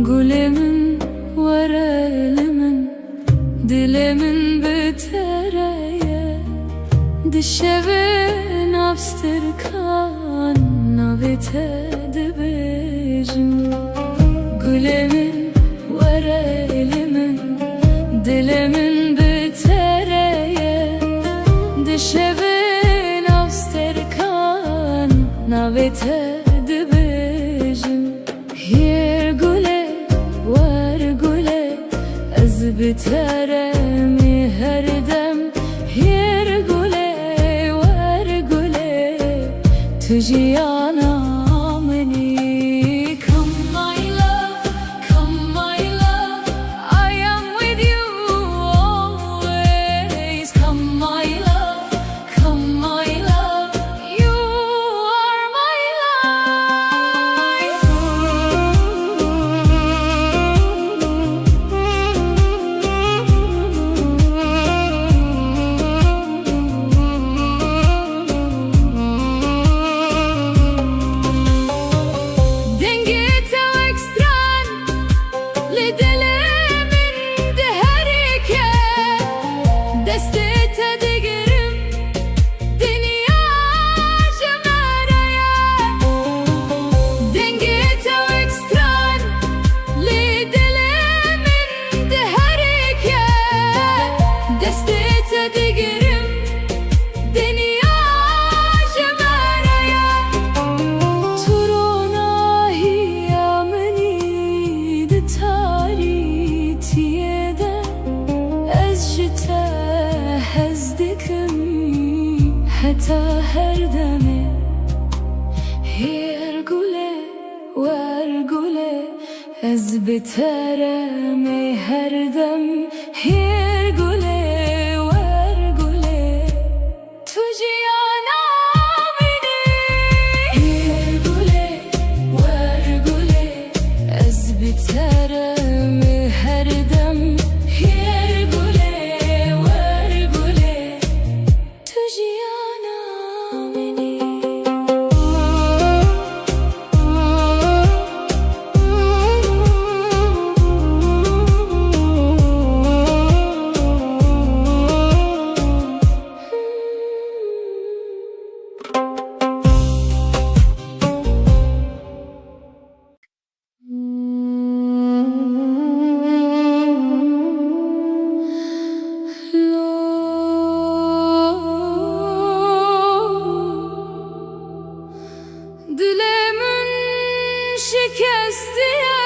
Gülemin var elimin, dilimin bitereye, dişevin abstırkan navite dibijim. Gülemin var elimin, dilimin bitereye, dişevin abstırkan navite dibijim. Hier güle var güle, ez biteremi her dem. Hier güle var güle, tujiyana meni. Come my love, come my love, I am with you always. Come my love, come my love, you are my life. Dengete ve ekstran, lidelemin de herike, destete digerim, dünya cemreye. Dengete ve ekstran, lidelemin de herike, destete digerim, dünya cemreye. Turona hiyameni de taritiyede, ez jite hezdikim heta her deme. Hier güle var güle, ez biteremi her dem. Hier güle var güle, tujiyana beni. Hier güle var güle, ez biteremi her dem. Hier güle var güle, tujiyana beni. Dilemin şikesti ya,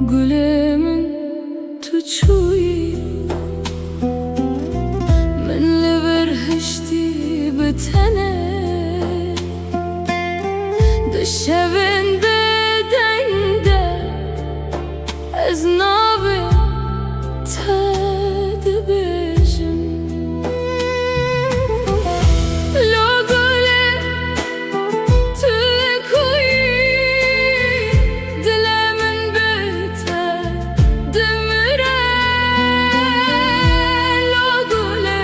gülemin tuçuyi, menle verhişti bitene. Dışevin bedende, ez nabe tedbijim. Lo güle tüle kuyi, dilemin bite demire. Lo güle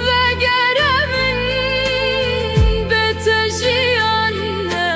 ve geremin bete jiyanne,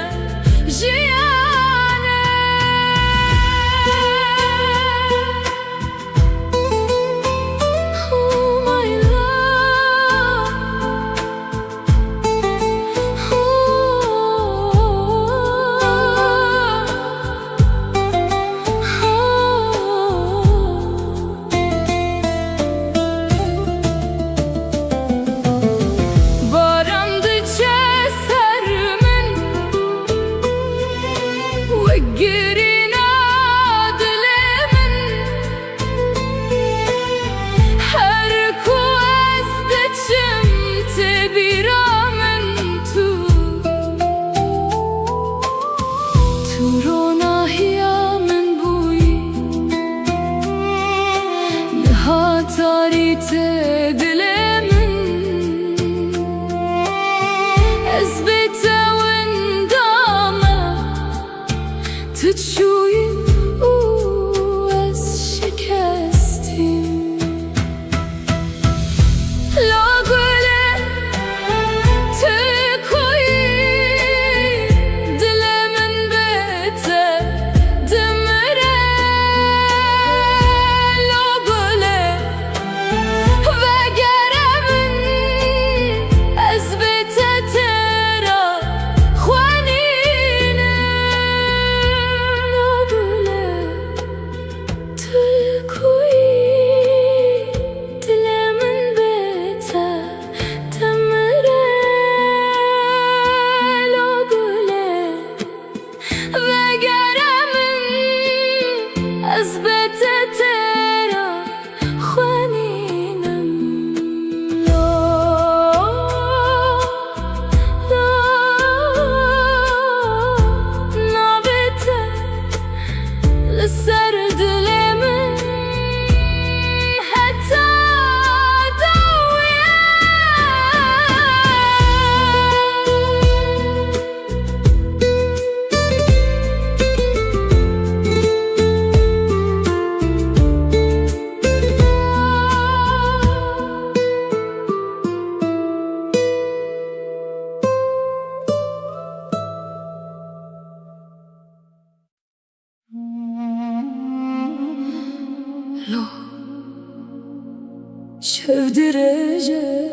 şevdireceğim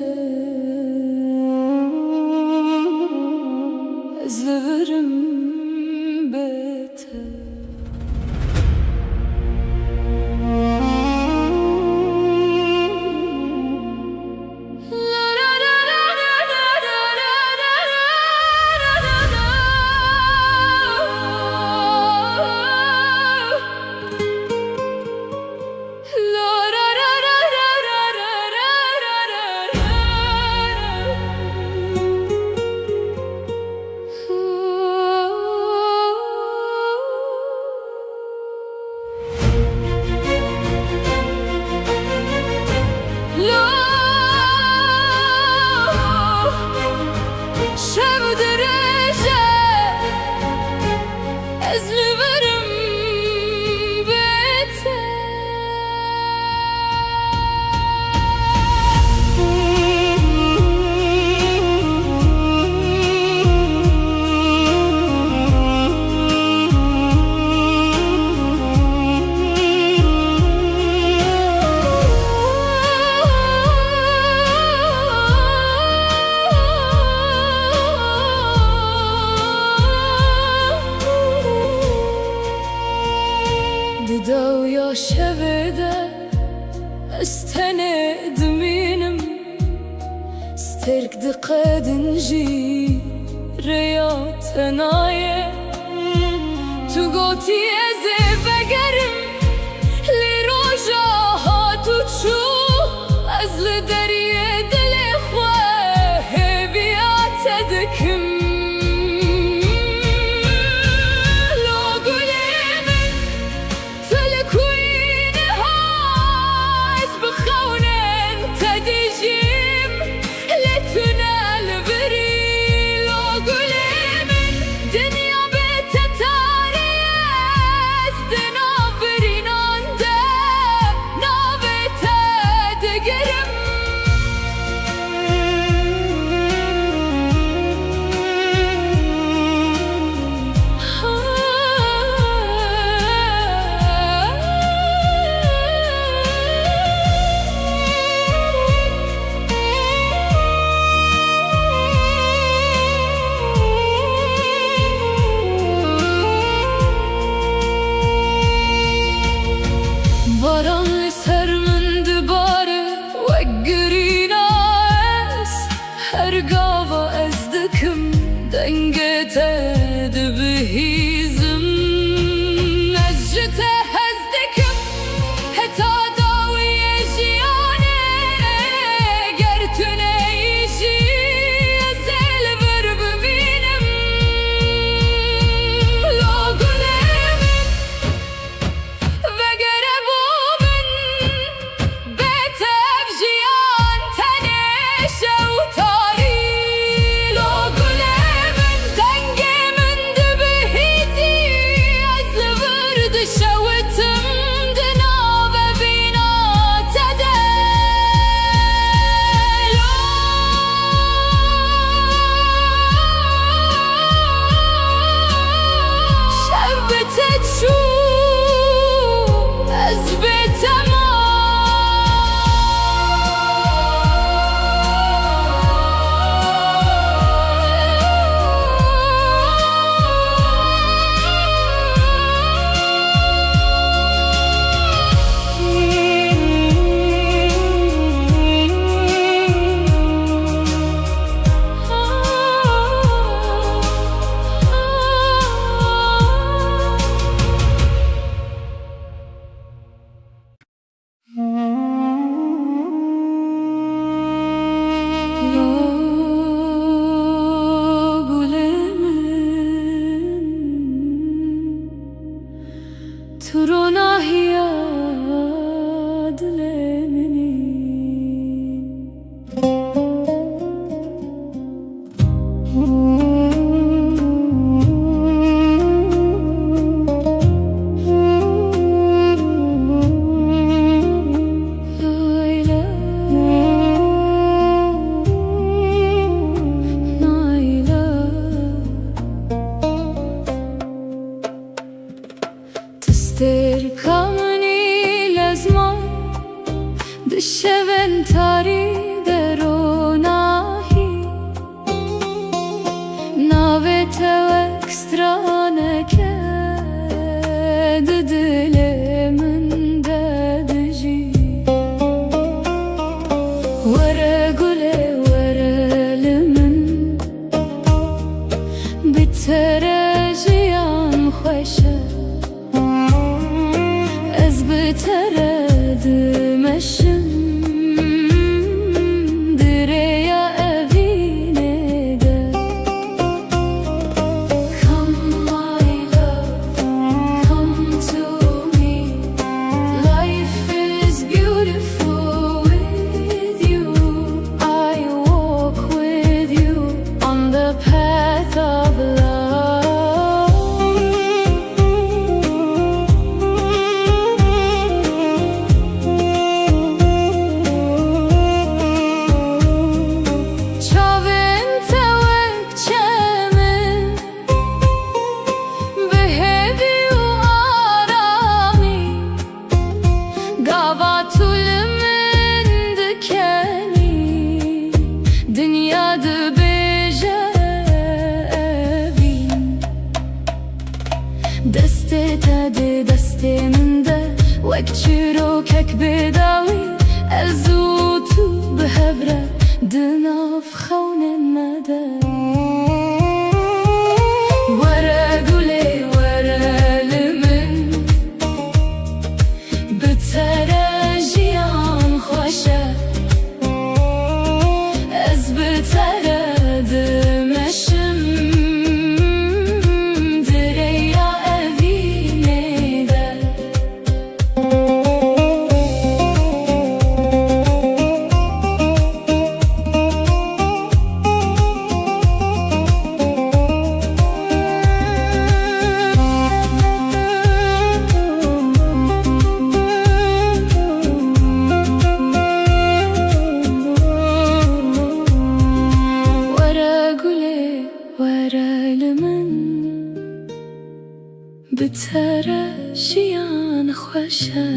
ezlerim beter. دو يا شبده استند منم استرك دقاد نجي رياض نايه تو قوتي ازي بقرم لروجا هاتو تشو ازل دريه دل اخوه بيات دكم بهيزم نجته هزدكم هتا داوي جيانه قرتنا يجي زل برب بينم لا قلم وقربو من بيتف جيان تنش وطاري لا قلم دنقي شوتم دناب بينا تدلو شبتت شو أزبت تستركمني لازمان دشة tevek straneke dilimin dedici Vere gule verelimin bitere jiyan khoşe Ez bitere dimeşim Dünyada bejevin Deste tedi desteminde Vek çirokek bedavi Elzutu behevre Dınaf khawnen mede Vere gule vere limin Bitere jiyan khoşe Ez bitere dimeşim Direya evine de Bitere jiyan khoşe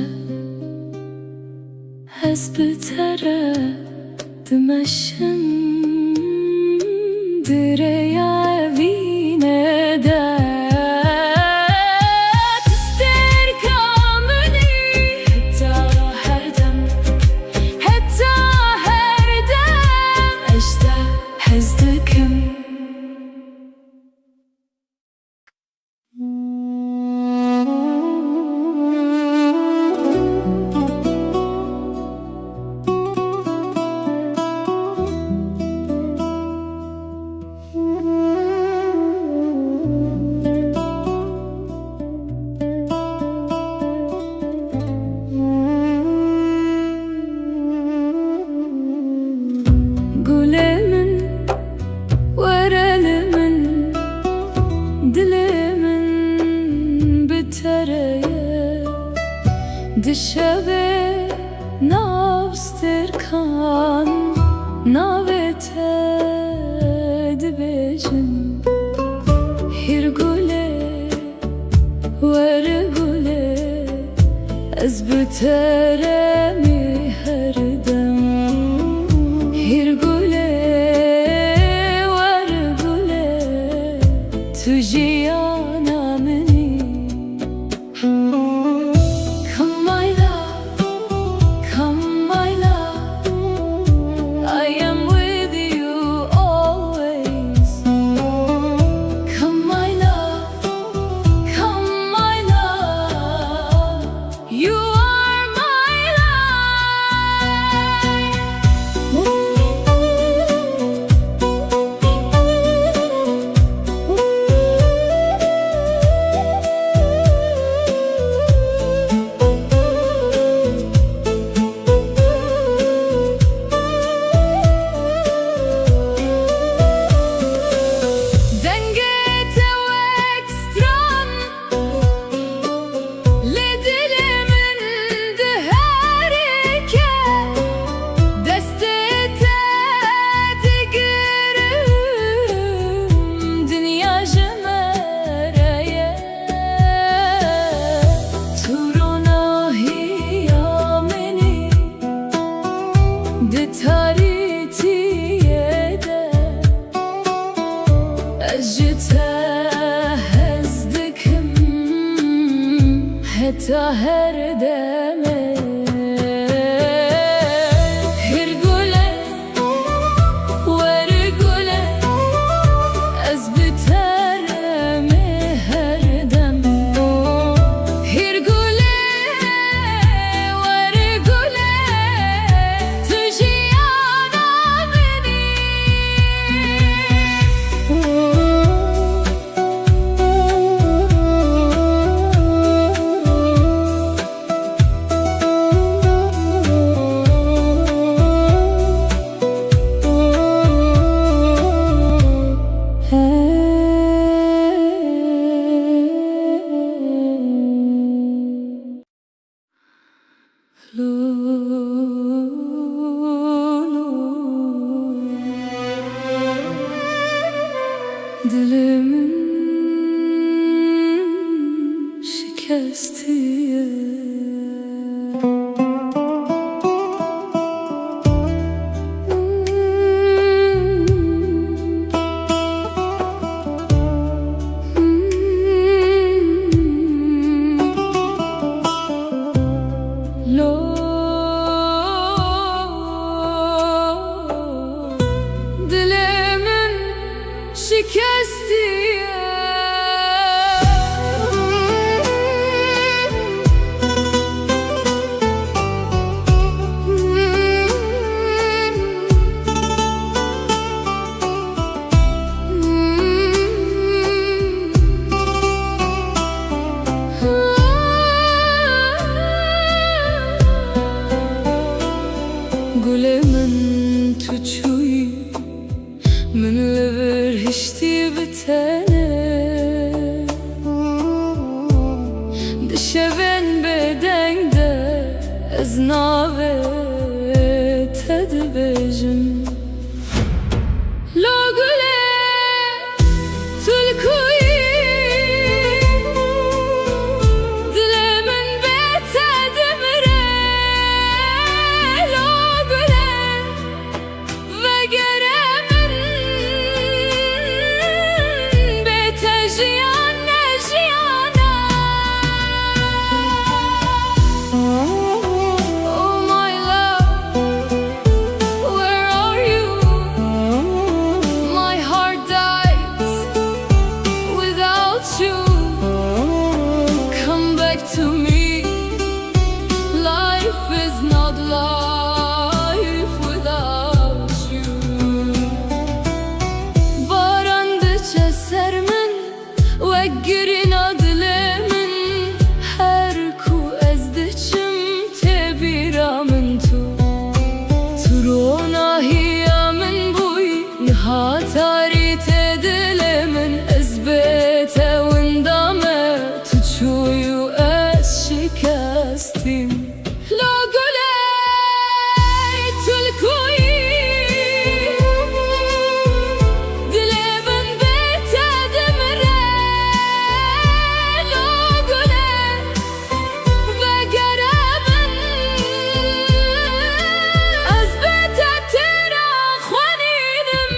Ez bitere dimeşim Direya evine de Tister kamini Hetta her dem Eşte hezdikim Dişeve navstirkan navete dibejim Hirgule vergule Ez bitere mi herdem Hirgule vergule tujiyana meni أجته هزدكم حتى هردمه هرقله ورقله أزبترمي هردم هرقله ورقله تجي أنا مني Dilimin şikestiye Dilimin şikestiye Gule min tu çuyi min lever hişti bitene dişeven bedende ez nave tedbejim Lo gule tulkuyi dilemin betedimre Lo gule ve geremin betejiyan nejiyana Oh my love, where are you? My heart dies without you Come back to me Life is not life without you Barandıça sermin Veggirin adlemin Her ku ezdiçim tebiramin tu Turona hiyamin buy Nihatari tedilemin ezbete windame Tuçuyu es şikestim Lo gule tulkuyi dilemin betedimre Lo gule ve geremin ez betetira xwaninim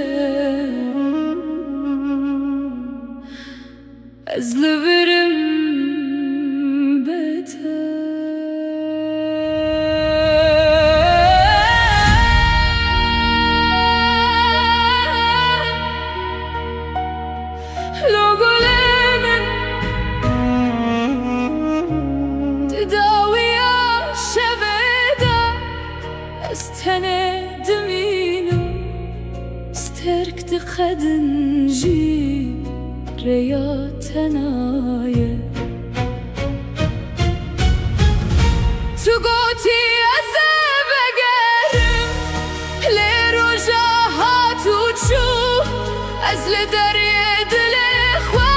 sevdireceğim أزلبرم بيتها لو قلمن تداوي شبيدة استند مينم استرك تخدن جي رياتنايا تقوتي أزبقرم لرجاها تشوف أزل دريد الإخوة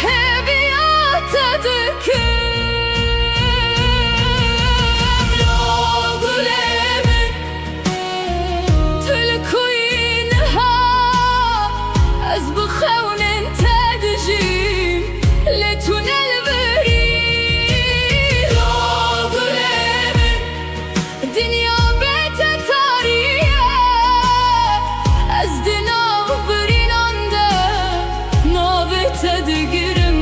هبيات تذكر لو قلمن تلكوينها أزبخون تدجيم لتنا البريد لو قلمن دنيا بيت تاريخ أزدنا غبرين عنده نابت تدقرم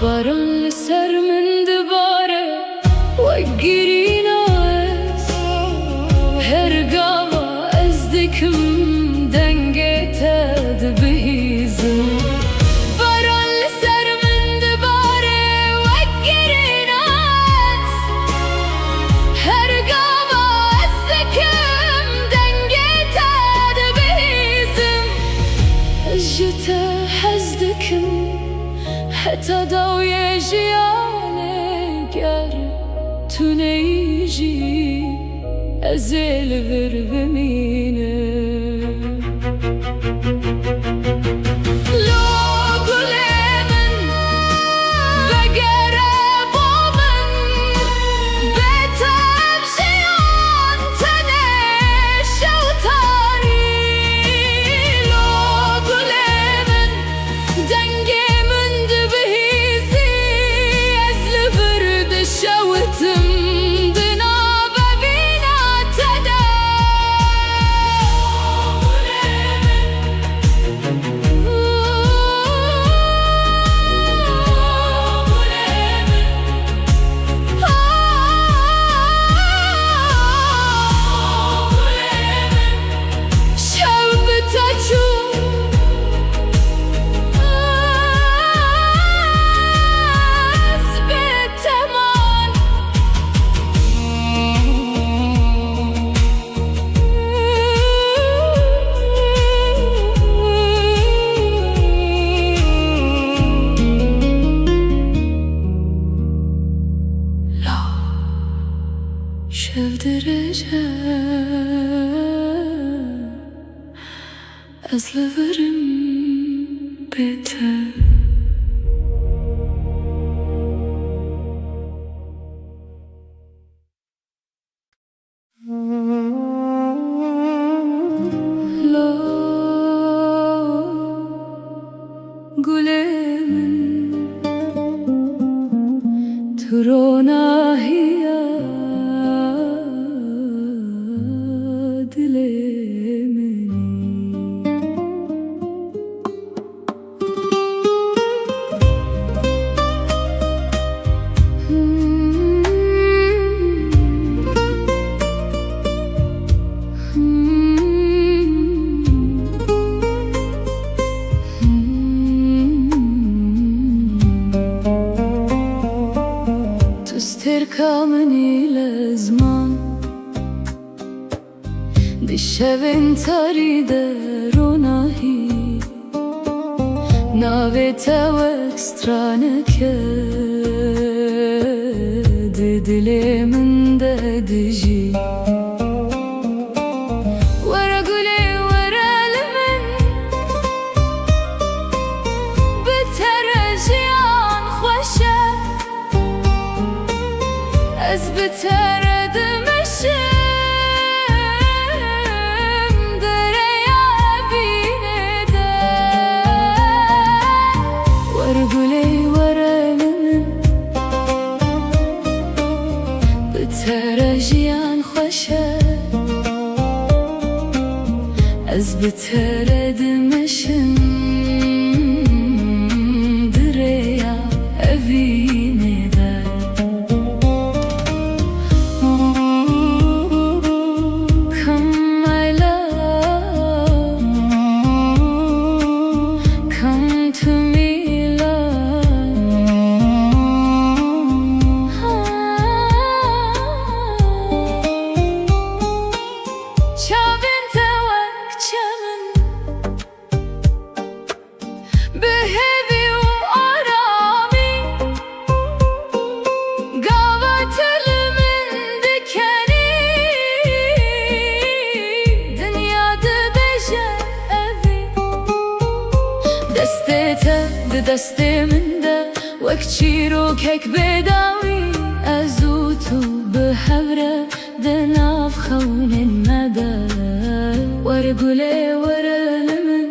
باران لسر من دباره وقرين عز هرقاوة أزدكم دنقيتا دبهيزم باران لسر من دباره وقرين عز هرقاوة أزدكم دنقيتا دبهيزم جتا حزدكم حتى ضوي جيانك يارب تنيجي أزيل غرب مينه لو قلمن بقرب ومن بيتم جيان تنش وطاري لو قلمن دنقي من دبهيزي أزل برد شوتم دنابة بينا تدا شاف درجة أزلفرم بيتها لو قلمن ترونا هي تستركمني لزمان بالشبن تريد روناهي ناويتا واكسترانك دلي من دجي ورا قولي ورا لمن بتا بتردم dereye binede Varguley varelimin بترجيان خوشه از بتردمشم دریا evine Come my love, come to me love Çavin tevak çemin Behevi u arami Gavat elimin dikeni Dünyada beje evi Destete de desteminde Vekçiro kek bedavi Azutu behevre دناف خون المدى ورقلي ورلمن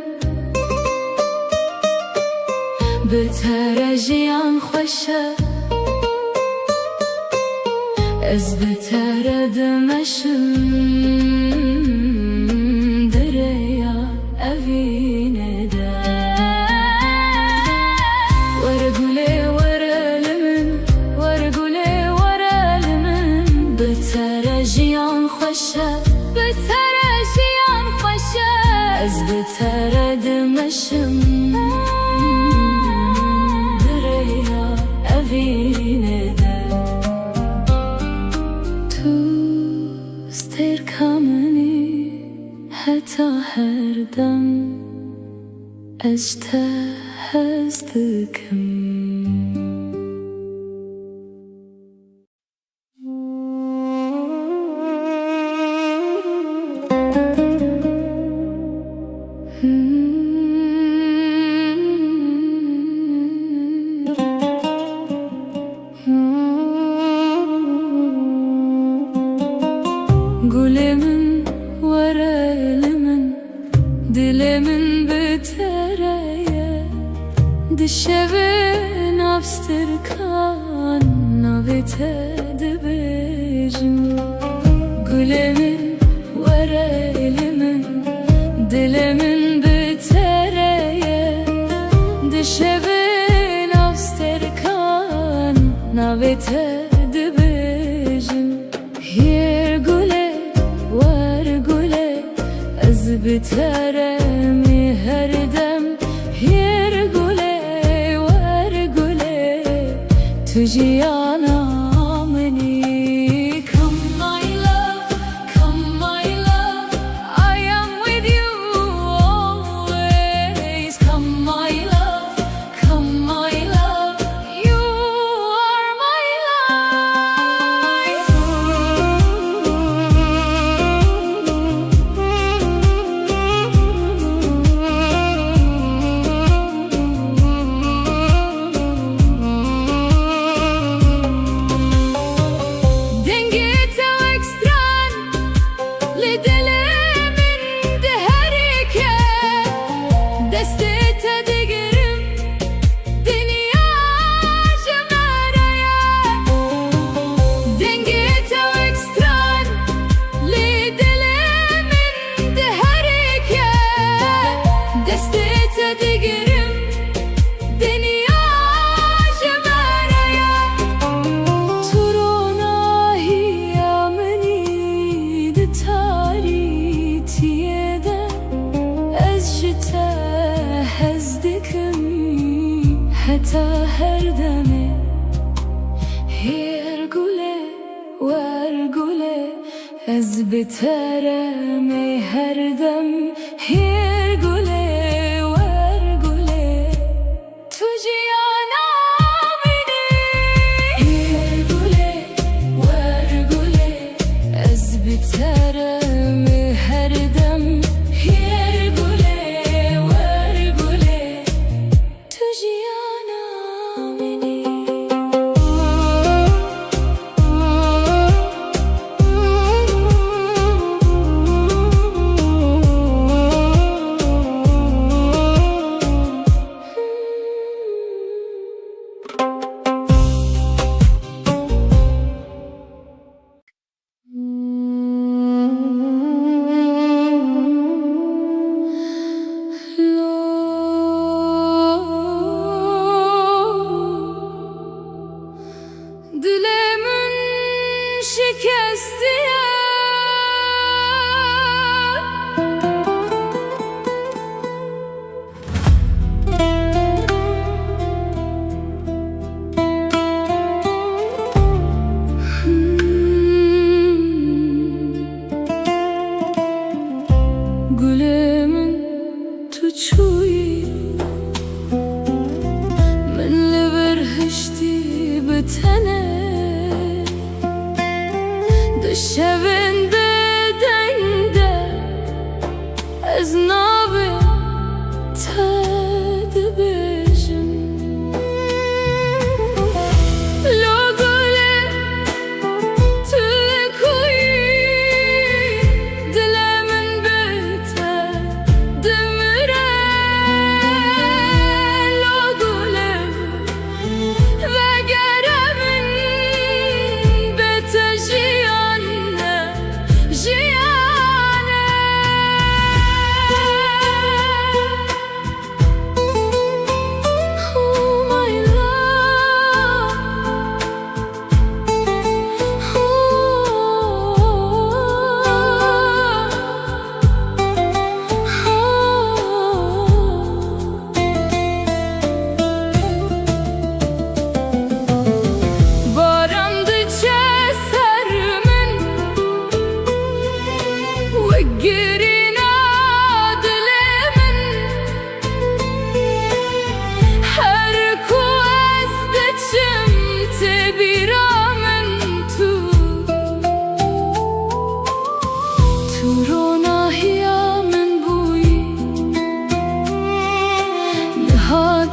بترجيان خوشه از بترد مشم دريا أفينه دا ورقلي ورلمن ورقلي ورلمن بترجيان خوشه بترجيان خوشه از بترد مشم دريا أفينه دا تو استركمني حتى هردم أجتهزتكم Gülümün varelimin Dilimin bitereye Dişevin abstırkan Navitedi bejim Gülümün varelimin Dilimin bitereye Dişevin abstırkan Navitedi bejim Yer güle var güle az biteremi her dem Yer güle var güle tujiyana meni Come my love, come my love I am with you always Come my love, come my love You are my life حتى هردمي هيرقولي وارقولي از بترمي هردم هيرقولي وارقولي تجيانا مني هيرقولي وارقولي از بترمي هردم هيرقولي وارقولي تجيانا مني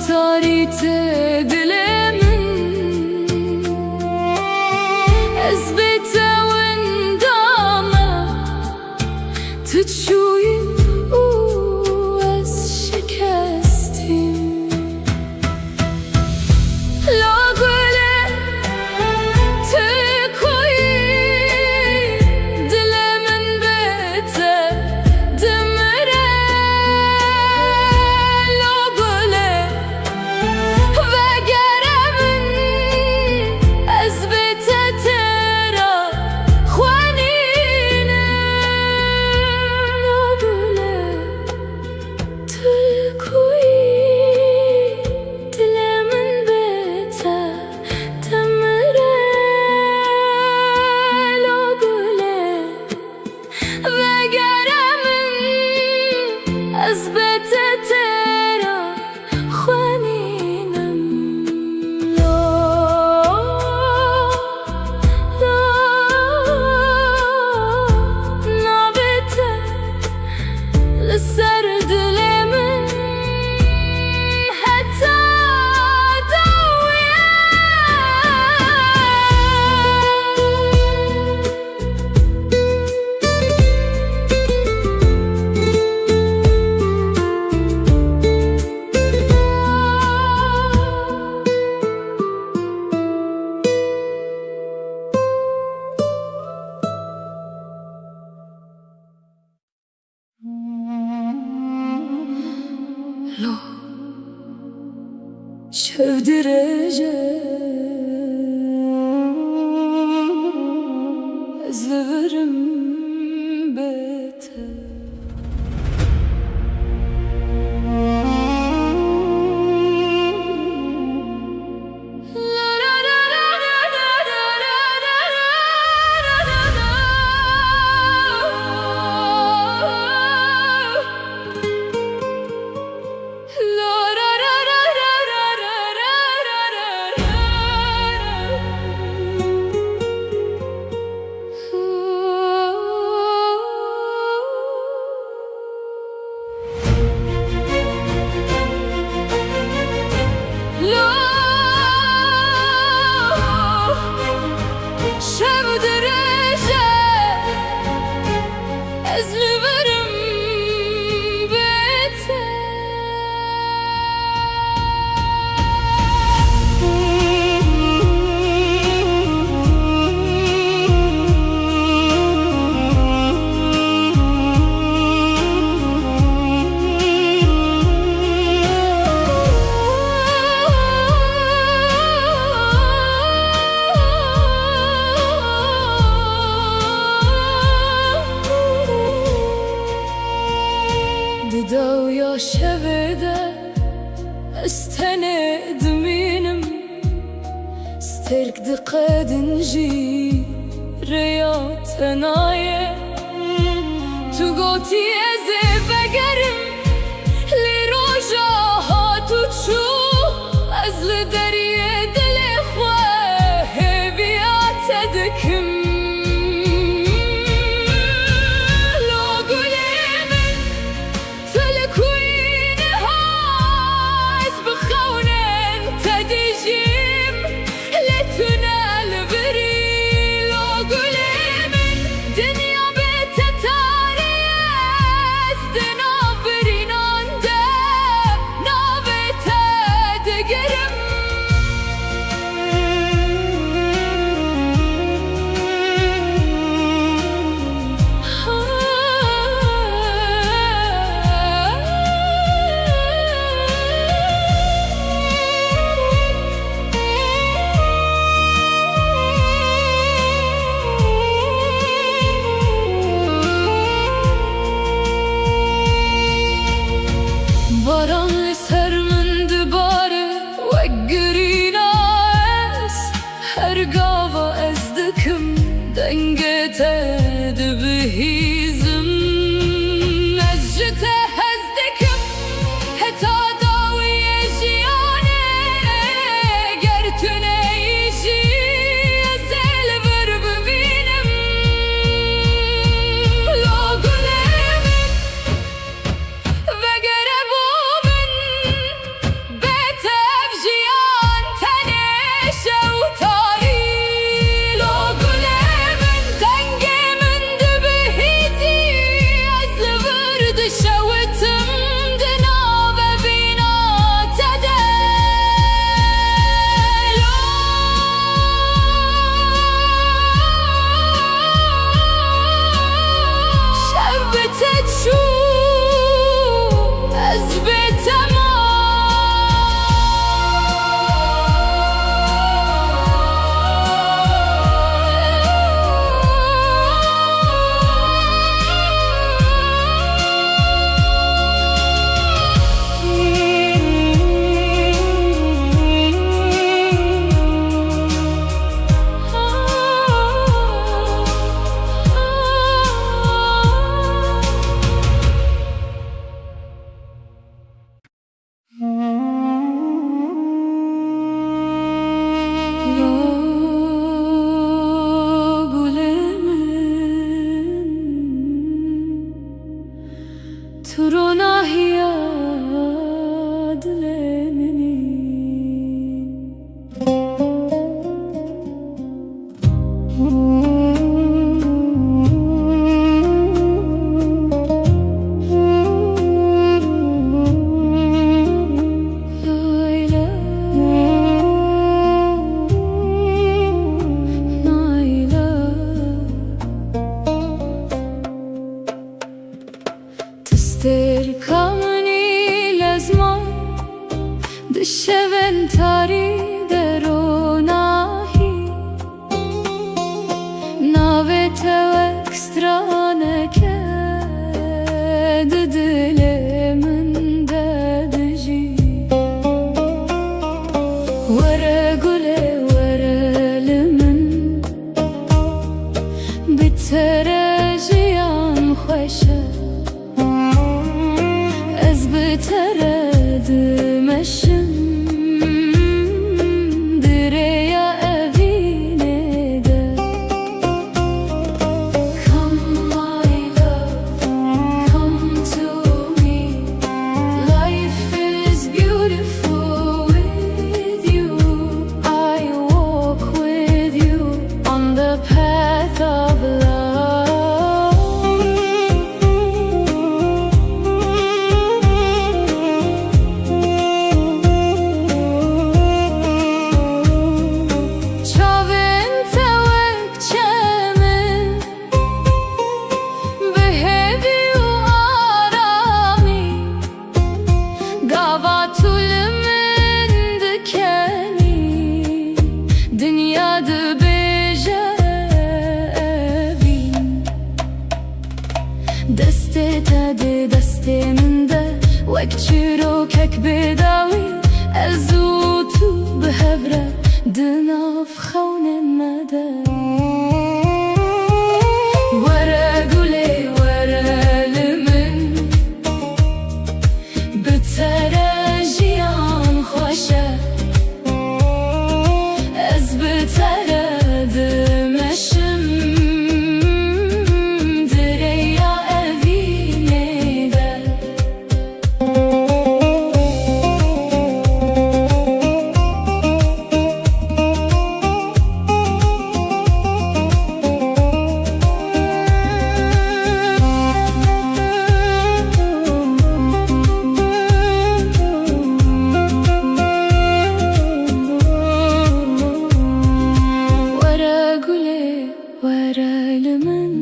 تاری تدلمن أثبت وندامة تتشوي وأز شكستم لا قولي تكوي دلمن بيته دمره لا قولي وقرمن أثبت ترى خوانينا لا قولي تكوي دلمن بيته دمره لا قولي وقرمن أثبت ترى خوانينا لا نابته لسر دلمن حتى دوية لو شاف درجة أزلفرم بيته شاف درجة أزلفرم بيته ددا ويا شبده استند مينم سترك دقاد نجي رياض تناية تقوتي ازي بقرم لروجا هاتو تشو ازل دريه دلخواه بيات دكم دشەوێن تاری دەرۆناهی ناوێتەوەک سترانەکە دلێ من دەدژی وەرە گولێ وەرە لە من بتەرە ژیان خۆشە ئەس بتەرە دمەشم درێیا ئەڤینێدە Come my love, come to me. Life is beautiful with you. I walk with you on the path of love. Çavên tewek çemin bihevî û aramî gava tul min dikenî dinya dibêje evîn destê te dê destê min de wek çîrokek bêdawî ez û tu bi hev re di nav xewnên me de were gulê were li min bi te re jiyan xweş e ez bi te re dimeşim dirêya evînê de were gulê were li min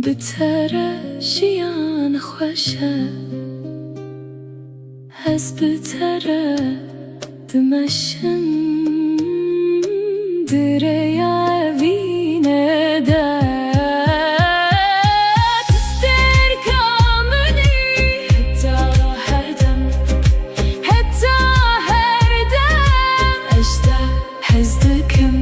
bi te re jiyan xweş e ez bi te re dimeşim dirêya evînê de Tistêrka minî heta her dem heta her dem ez te hez dikim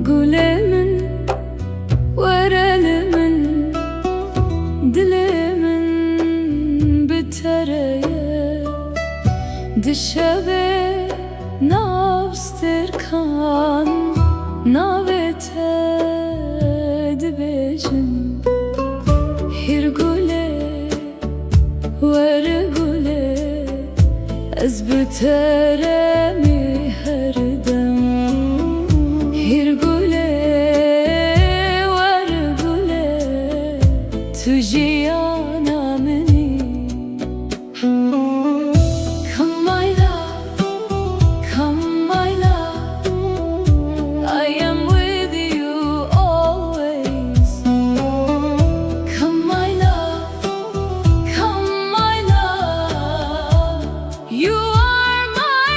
Gulê min were li min dilê min bi te re ye dişevê nav stirkan navê te dibêjim hîr gulê were gulê ez bi te re mî her dem hîr gulê were gulê tu jiyana minî Come my love, come my love, I am with you always. Come my love, come my love, you are my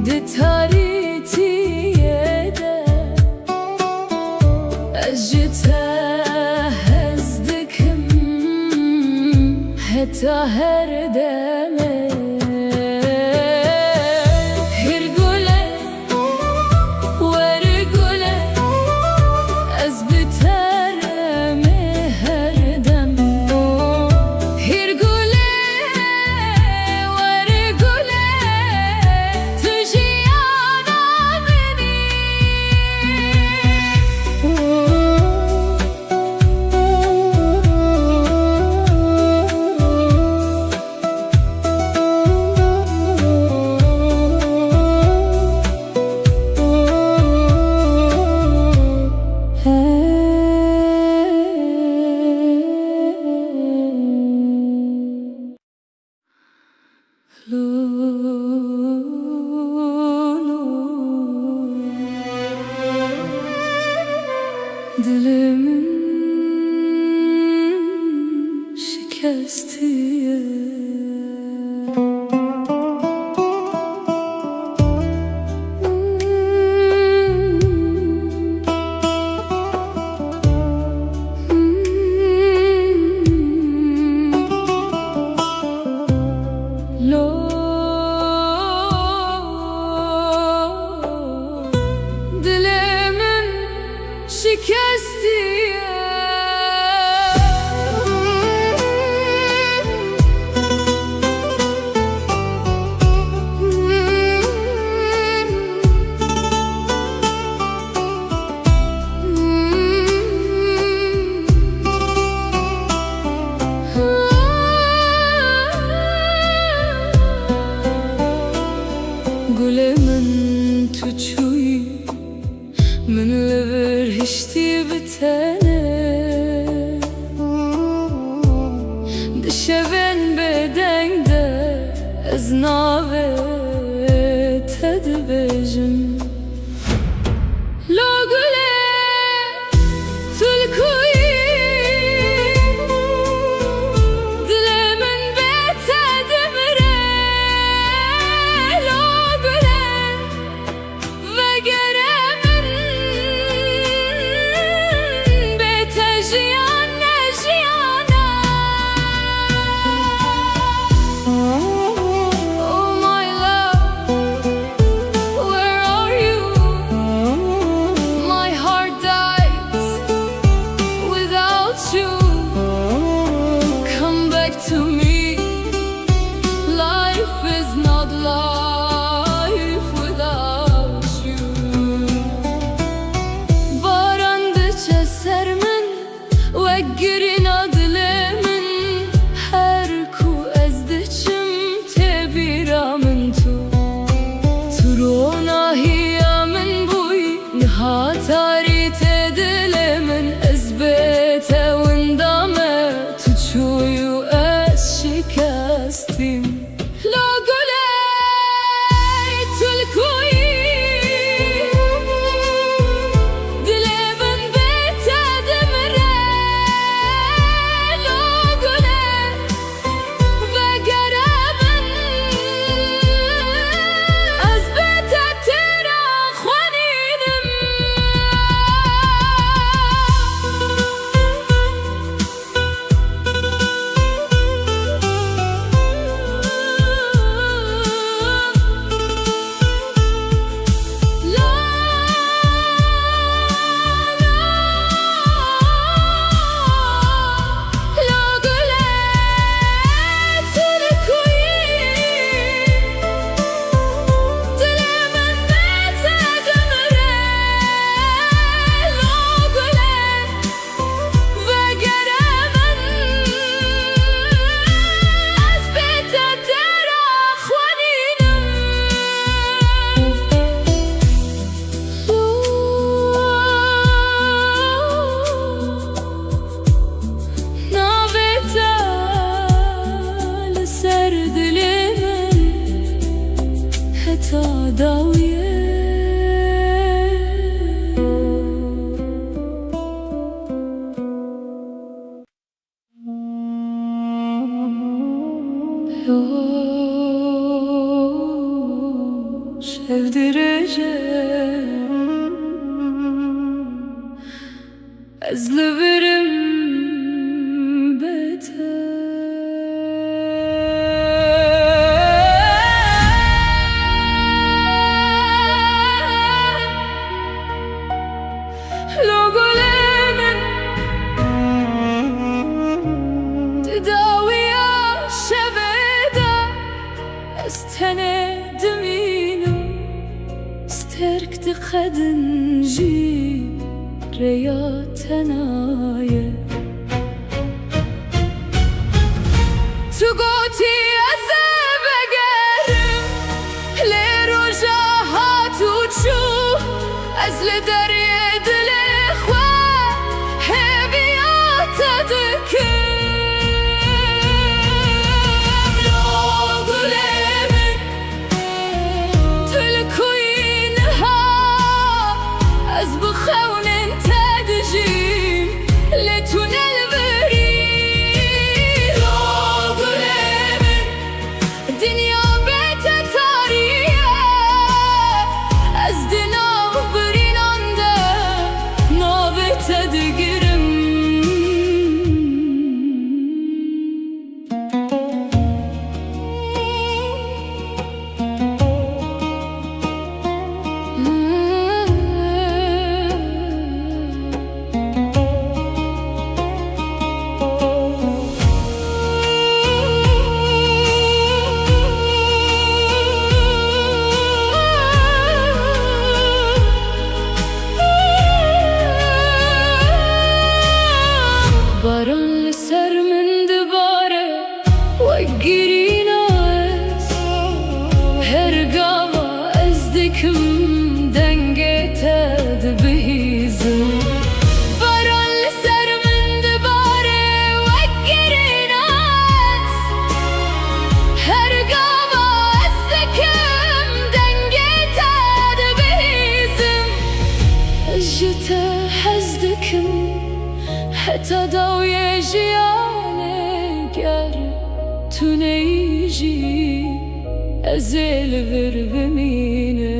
di taritiye أجتها هزدكم حتى هردمه هرقوله ورقوله أزبترمي هردم هرقوله ورقوله تجي أنا مني Dilimin şikestiye Dilimin şikestiye Gulemin tuçuy من لبر هشتي بتانه دشبن بدنگ ده از ناوه تدبجم لو گله تلکوی دل من بتدمره لو گله وگره To me, life is not life without you. Barandıça sermin ve girin adlemin her ku ezdiçim tebiramın tu turona hiyamin buy nihatari tedilemin ezbete windame tuçuyu شکستیم لا گله تلکویی دل من بتدمره لا گله وگره من از بتتر خوانیدم داویه şevdireceğim ezliverim استركت خدنجي رياتنايا تقوتي أزبقرم لرجاهات وتشوف أزل دريد الإخوة هبيات ذكر Baran ser min dibare وقرين عز هرقاوة ازدكم دنقيت دبهيزم باران سر من دباره وقرين عز هرقاوة ازدكم دنقيت دبهيزم اجتا حزدكم حتى دو يجيانك يارب تنيجي أزيل بربمينه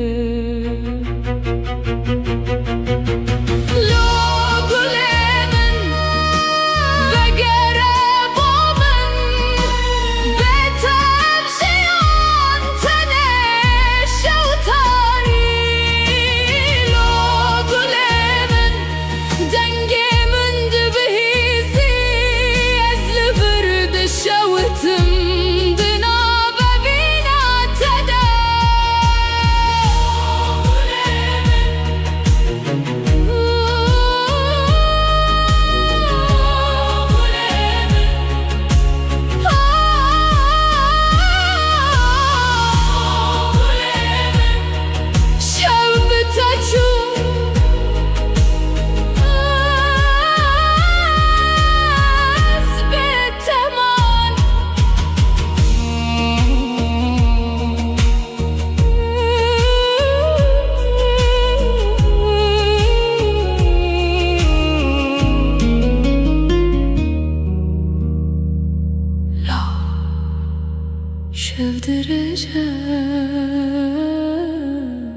şevdireceğim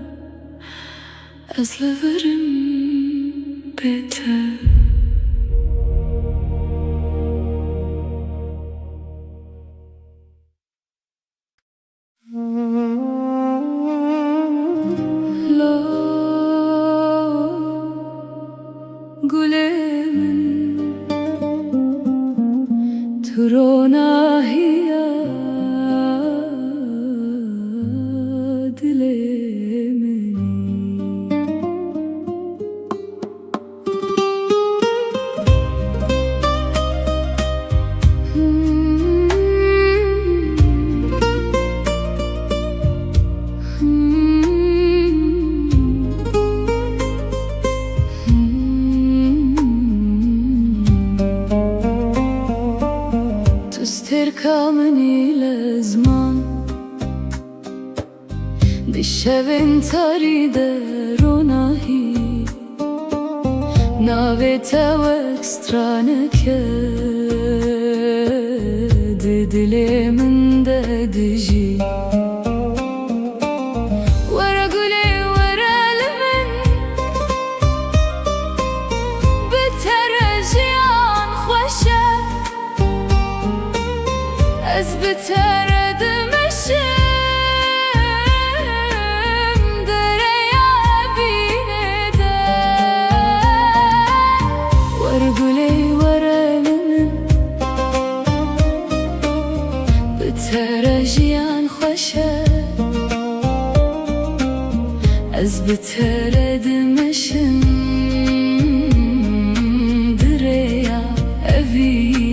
ezliverim beter Gülemin turona hiya dilemini تستركمني لزمان بشوين تاريد روناهي ناويتا واكسترانك دلي من دجي بتردمشم دريا بيندا ورقلي ورنمن بترجيان خوشه از بتردمشم دريا بيندا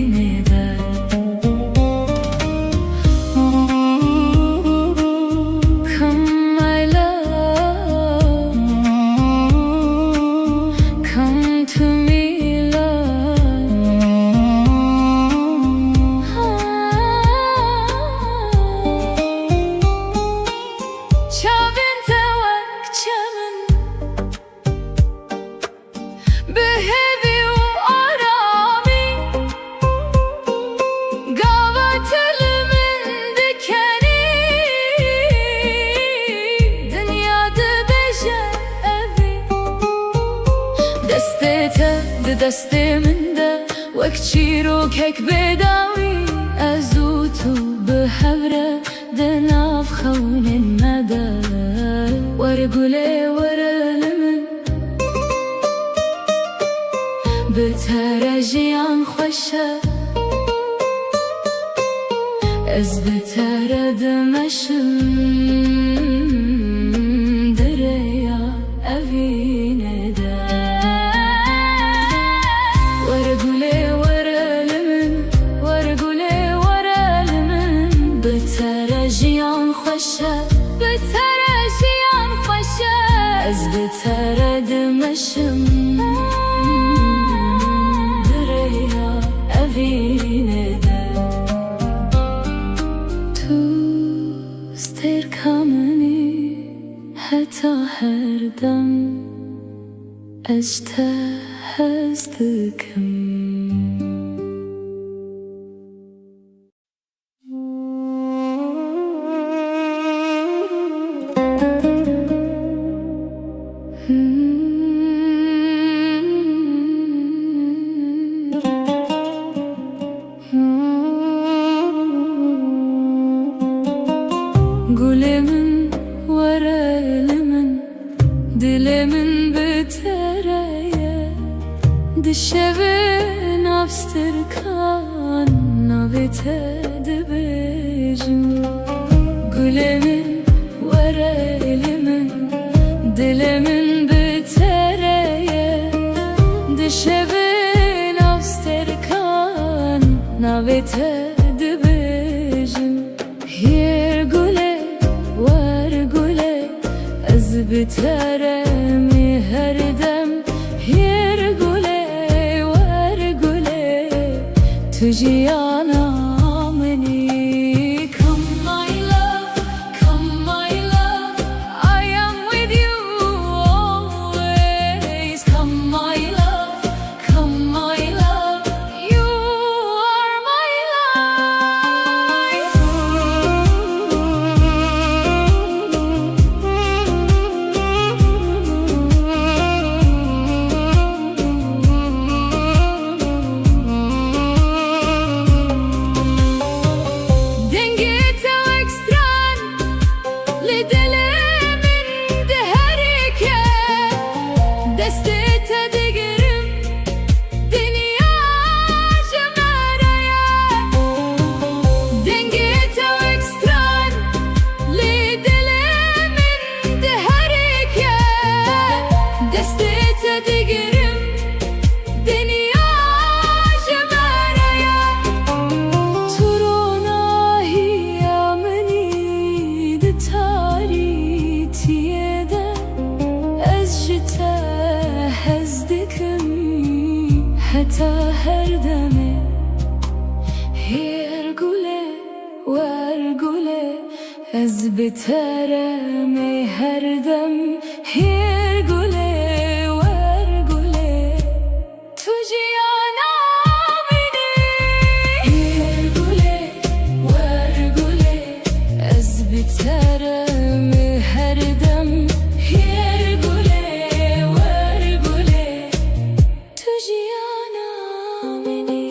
دسته من ده وک چیرو کک بداوی ازوتو به هوره ده ناف خونن مده ورگله ورلمن بترجیان خوشه از بتردمشم دریا اوینه ده بترجيان خوشه بترجيان خوشه از بتردمشم دريا اوینه ده تو استركامني حتى هر دم اجتهزتكم Gülümün varelimin dilimin bitereye dişevin abstırkan navitedi bejim Gülümün varelimin dilimin bitereye dişevin abstırkan navitedi bejim Hier gule بترمي هردم يرقلي ورقلي تجي أنا مني Come my love, come my love I am with you always Come my love, come my love You are my life حتى هردمي يرقلي ورقلي از بترمي هردم يرقلي ورقلي تجي أنا مني يرقلي ورقلي از بترمي هردم يرقلي ورقلي تجي أنا مني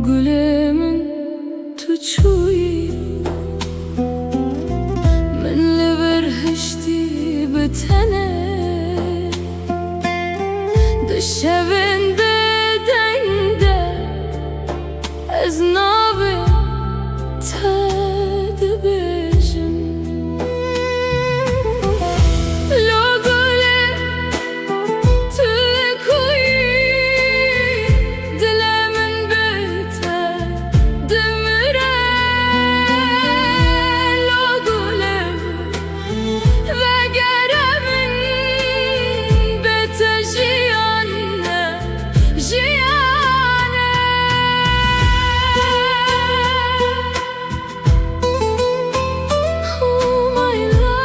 gülümün tuçuyi من لبرهشتی بتنه دشوین بدنده از نابه تد بجم لگله تلکوی دلمن بته دمره لگله وگرمن بته جیانه جیانه Oh my love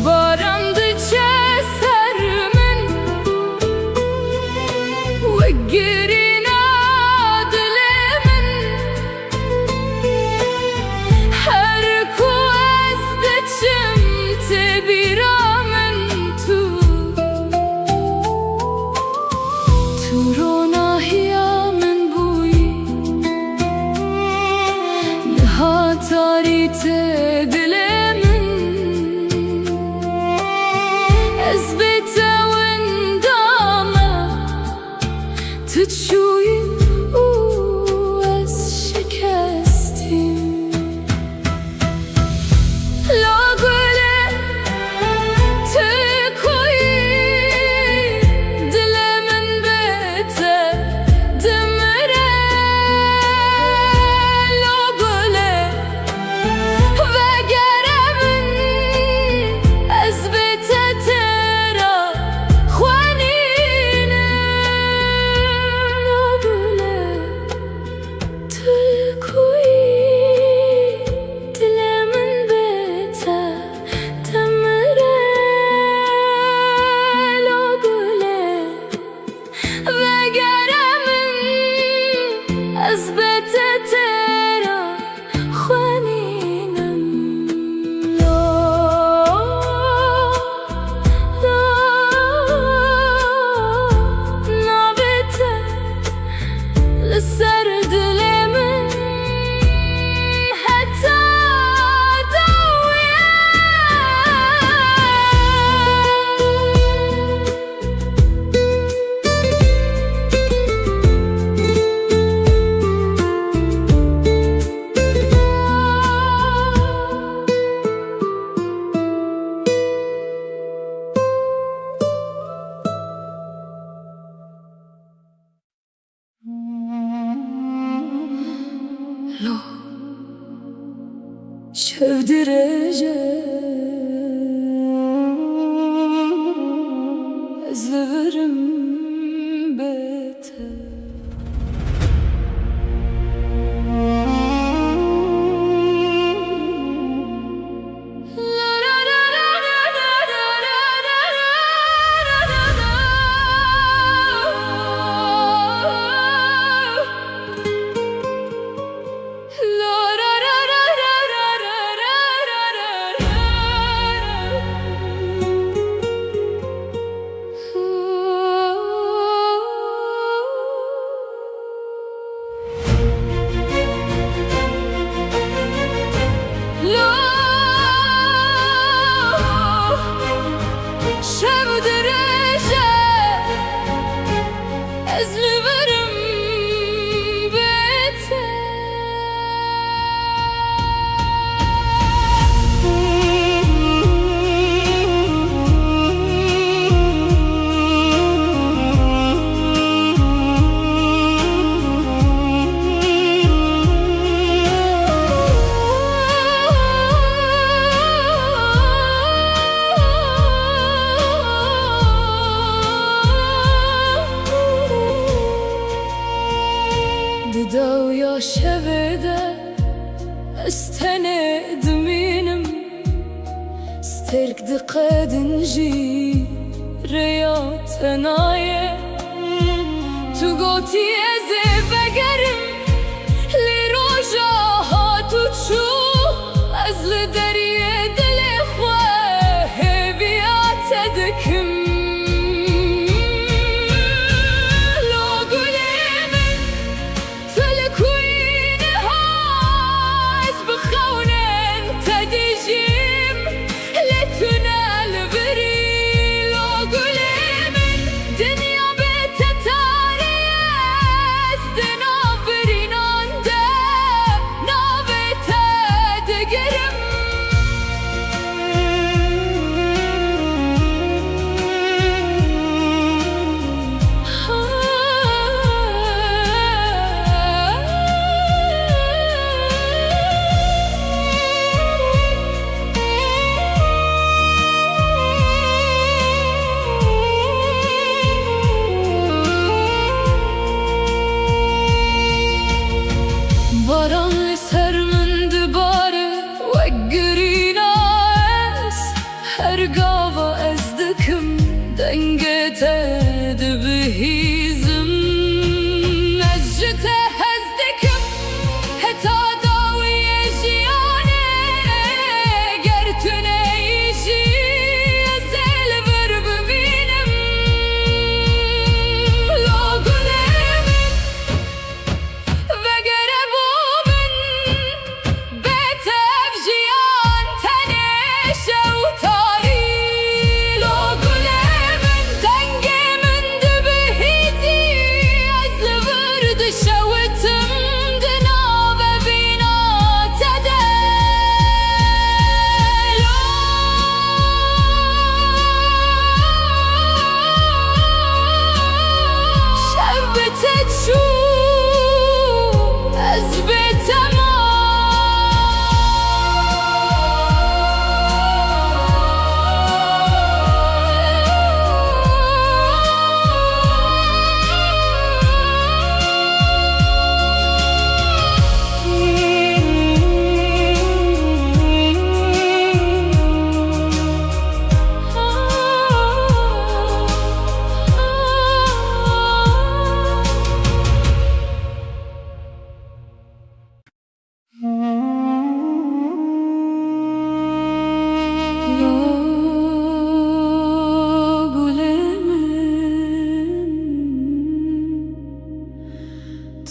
Barandıça sermin Veggirina dilimin Her kuazdeçim tebiramin Turona hiyamin buyi Nihatarite dilimin Ezbete windama Tüçüyü ez şikestim Lagule tükoyi Dilemin bete demire Lagule وگرمن از بته ترا خوانینه لگله تلکوی دلمن بته دمره لگله وگرمن از بته ترا خوانینم نابته لسر دلمن حتی لو شفدرجه ازلورم بته ترك دقاد نجي رياض ثنايا تو گوتی از بگرم لی روژا ها تو چو از لدریه دل خواه هیویات دکم لو گلی من تلکوین هاز بخونن تدیجیم لتنا البری لو گلی من دنیا بتتاری است نابرینان ده نابت دگرم باران سر من دباره و گرینا است هر گاوا از دکم دنگت دبهیزم از جته از دکم حتا داوی جیانه گرتونه ایشی از الور ببینم لو گلم وگره بومن بتف جیان تنش و تاری لو گلم دنگ من دبهیزی از ورد شوتم دنا ببینا تده شب تچو از بتما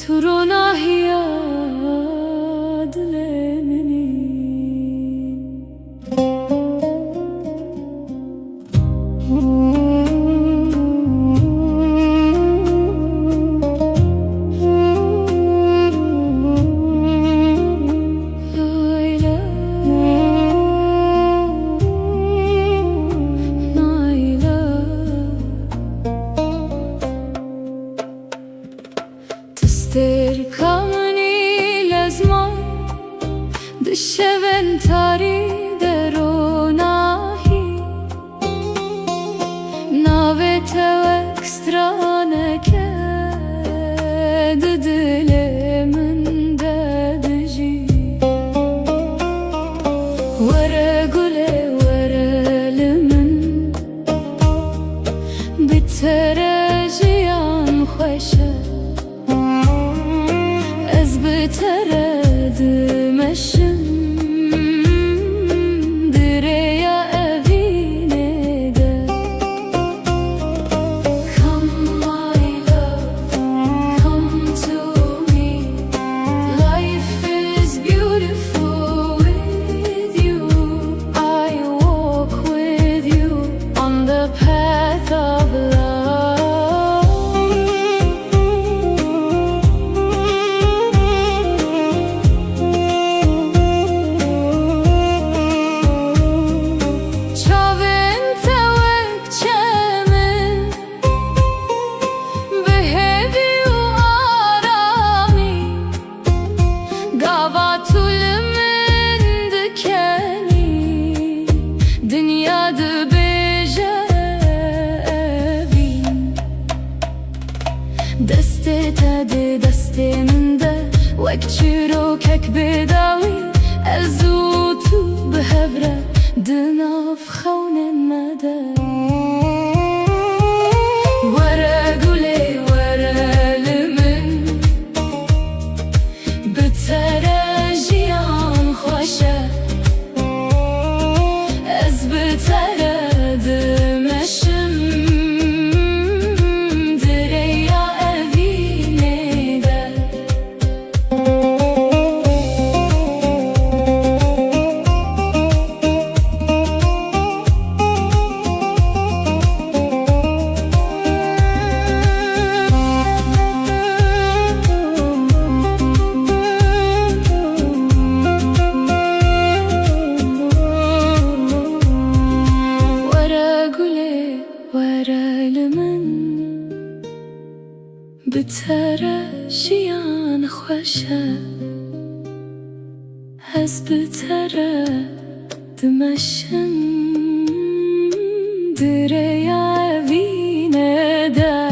تو رو ناهیاد لمنی تستركمني لازمان دشبن تاري درو ناهي ناوت وكسترانك ددل من ددجي ورا قولي ورا لمن بتراجيان خوشه ترد مشم دريا أبيني ده Come my love, come to me. Life is beautiful with you. I walk with you on the path of love. دسته من ده وک چیروکک بداوی ازو تو بهبره دناف خونه مده ورا گلی ورا خوشه از بتره دمشم دریا وینه ده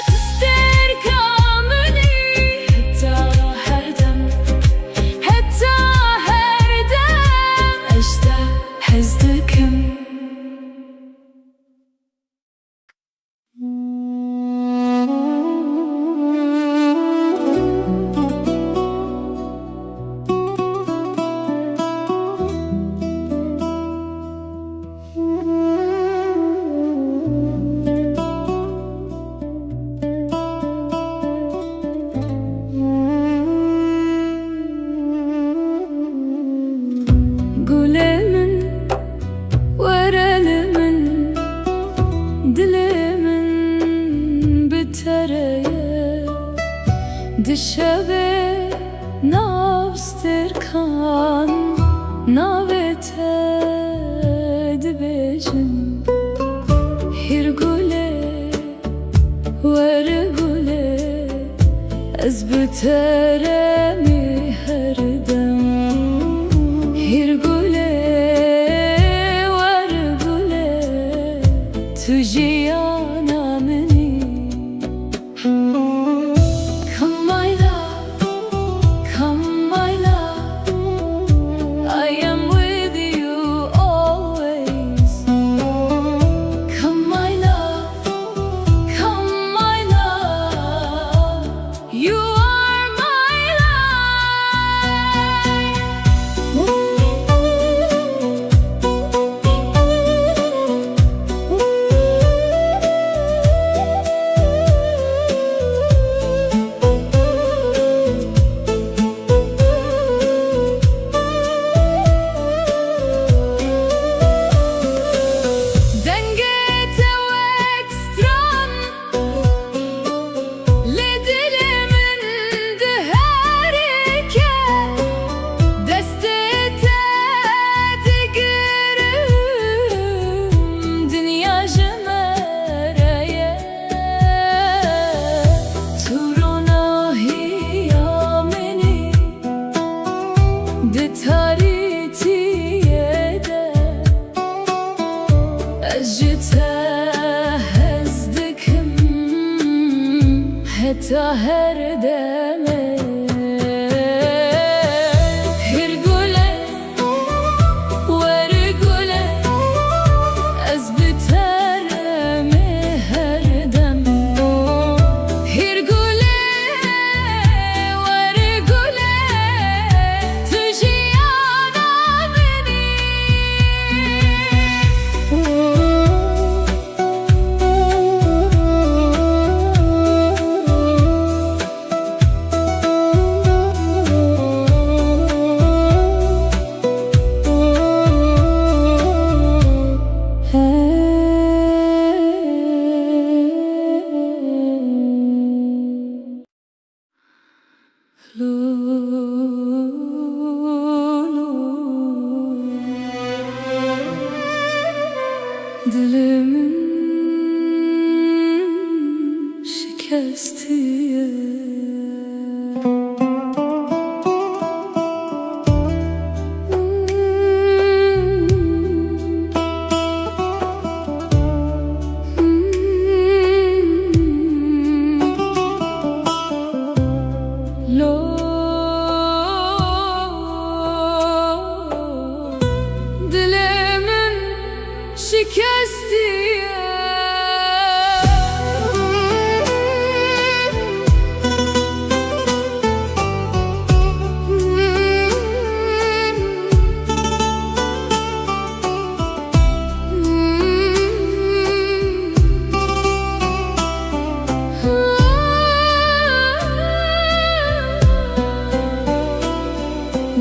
تستر کامنی حتی هر دم اشته حزدکم دشبه نابستر کان ناوته دبیجن هر گله ور گله از بتره می هر دم هر گله ور گله تو جیانا منی حتى هر دمه هر گله ور گله از بتره هر دم هر گله ور گله تو جیانا منی Dilimin şikestiye Dilimin şikestiye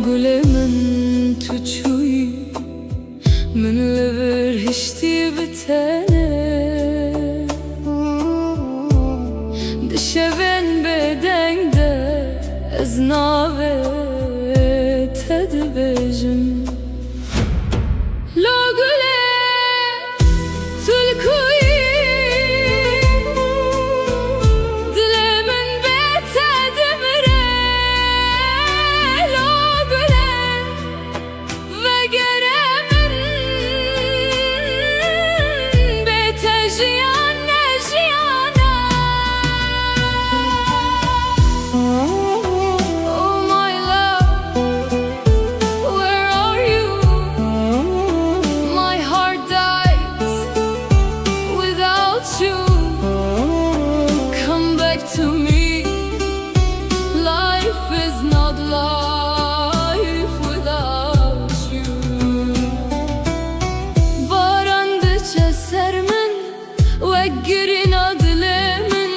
Gülemin tuçuy من لبر هشتي بتانه دشبن بدن ده از ناوه تدبجم لو گله تلکوی دل من بتانه to me. Life is not life without you. Baran diçeser min weggirin adlemin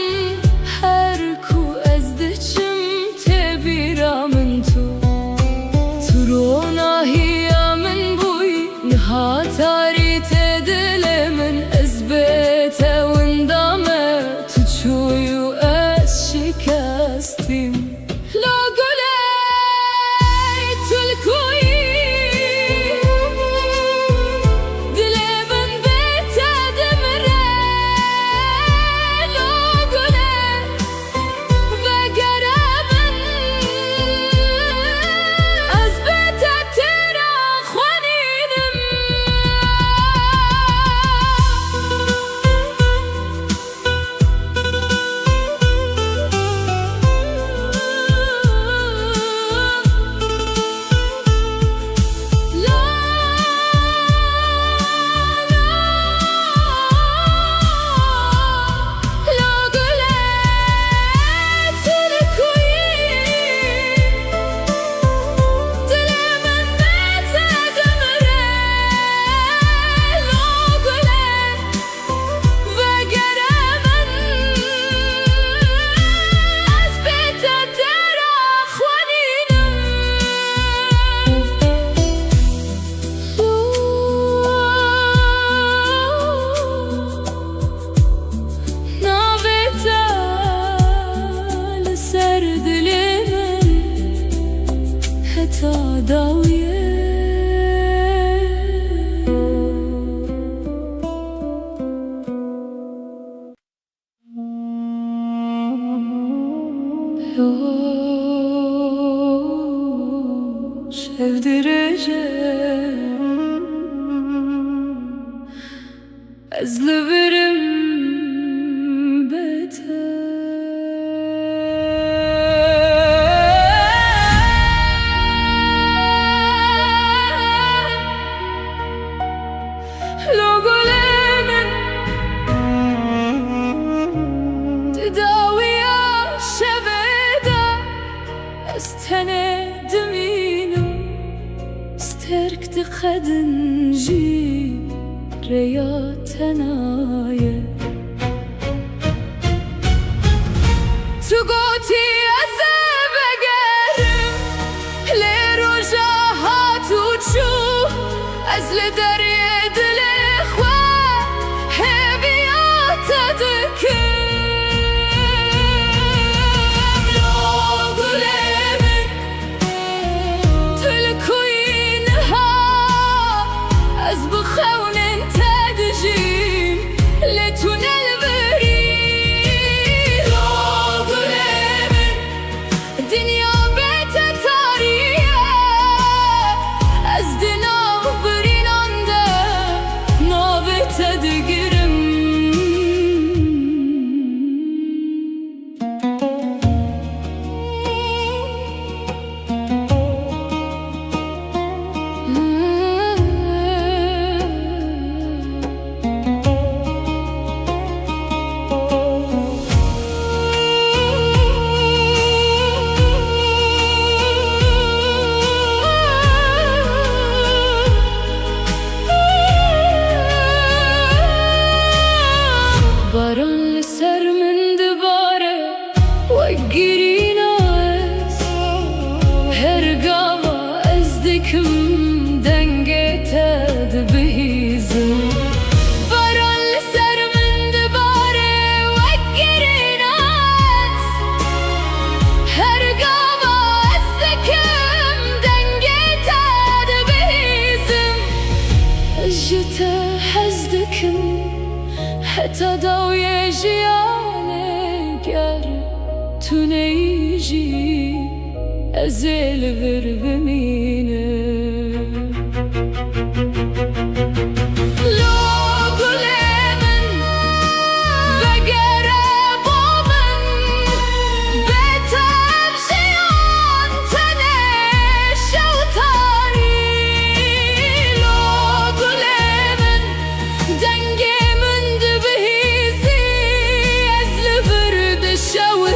her ku ez diçim tebira min tu turona hiya min buy nihatari tedlemin ezbete windame tuçuyu ez şikastim. Sevdireceğim ezleverim beter. Logolemin tedaviya şeveda estene deminim sterk de khadinji reya tenaye tu goti azeve gerim le roja hatu chu az le deriye dile khwa heviyat adkim. حتى ضوي جياني گر تو نیجی ازل ور بمینه show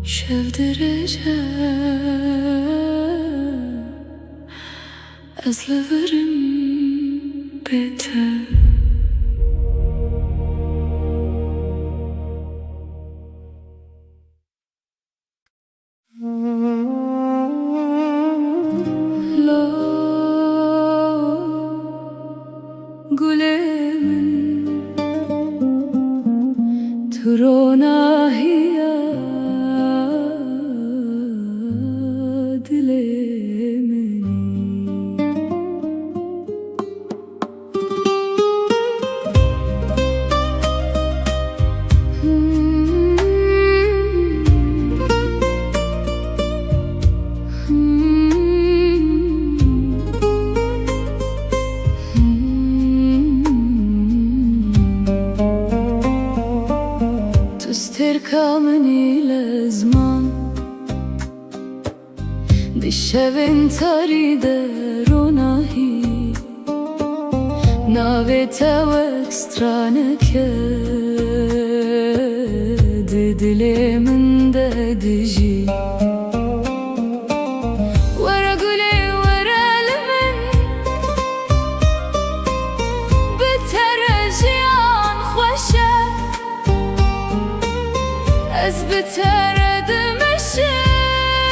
Şevdireceğim ezleverim biter. Gülemin turona hiya dilemini تستركمني لزمان بشوين تريد روناهي ناويتا وكسترانك ددلي من ددجي Ez biteredim eşim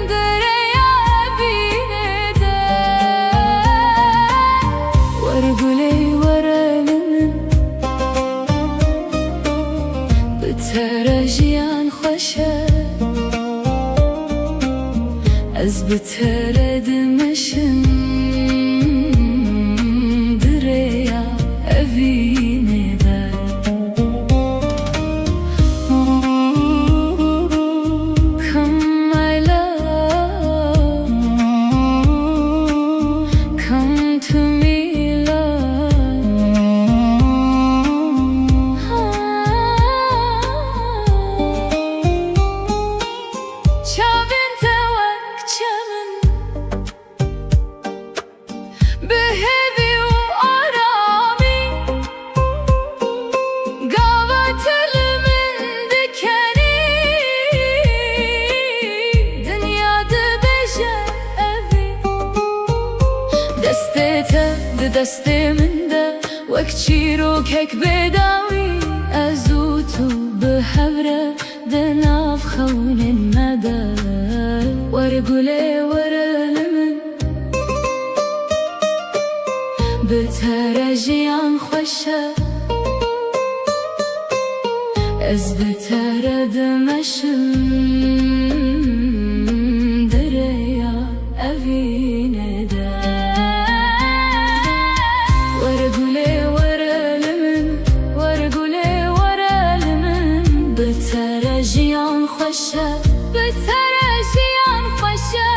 dereye binede Varguley varelimin biterejiyan xoşe Ez biteredim eşim dereye evinede دستمنده وك چیروکک بداوی ازوتو بهوره دناف خون مده ورگله ورلمن بترجیان خوشه از بتردمشم دریا اوینه ده بترجیان خوشه بترجیان خوشه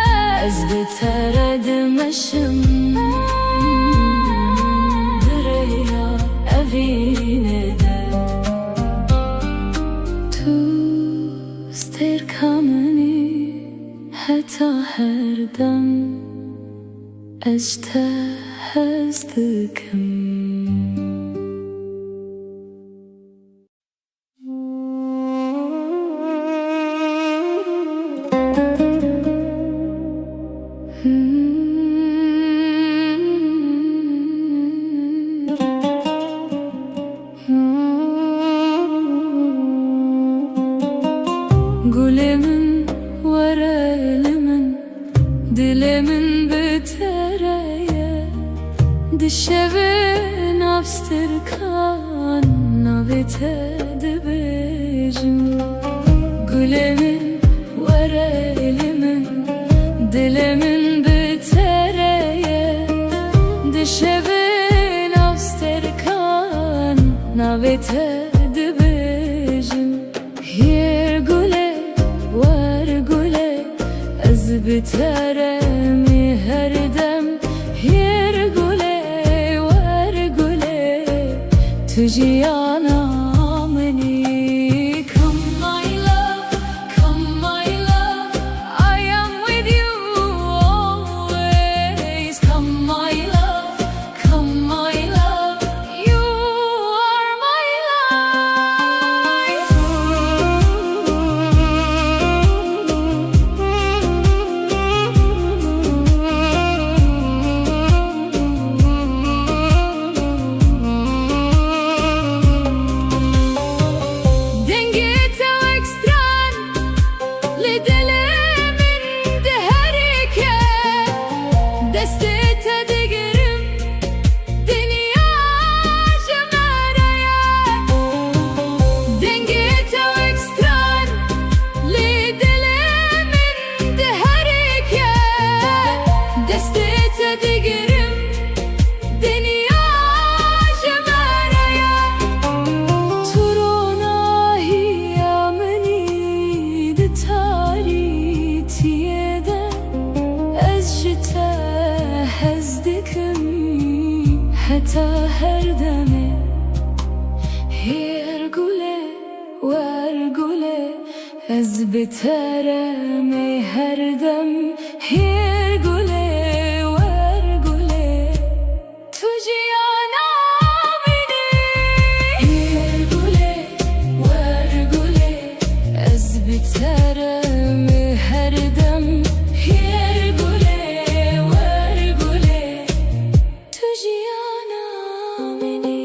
از بتردمشم دریا اوینه ده تو استرکمنی حتی هر دم از ته هستکم Gülemin varelimin dilemin bitereye dişevin abstirkan navite dibejim Gülemin varelimin dilemin bitereye dişevin abstirkan navite dibejim Yer güle var güle ez biteremi her dem Yer güle var güle tüciyana meni Come my love, come my love I am with you always Come my love, come my love You are my life تا هر دمه هیر گله ور گله از بترم هر دم هیر گله ور گله تو جیانا بینی هیر گله ور گله از بترم هر دم هیر گله ور گله تو جیانا بینی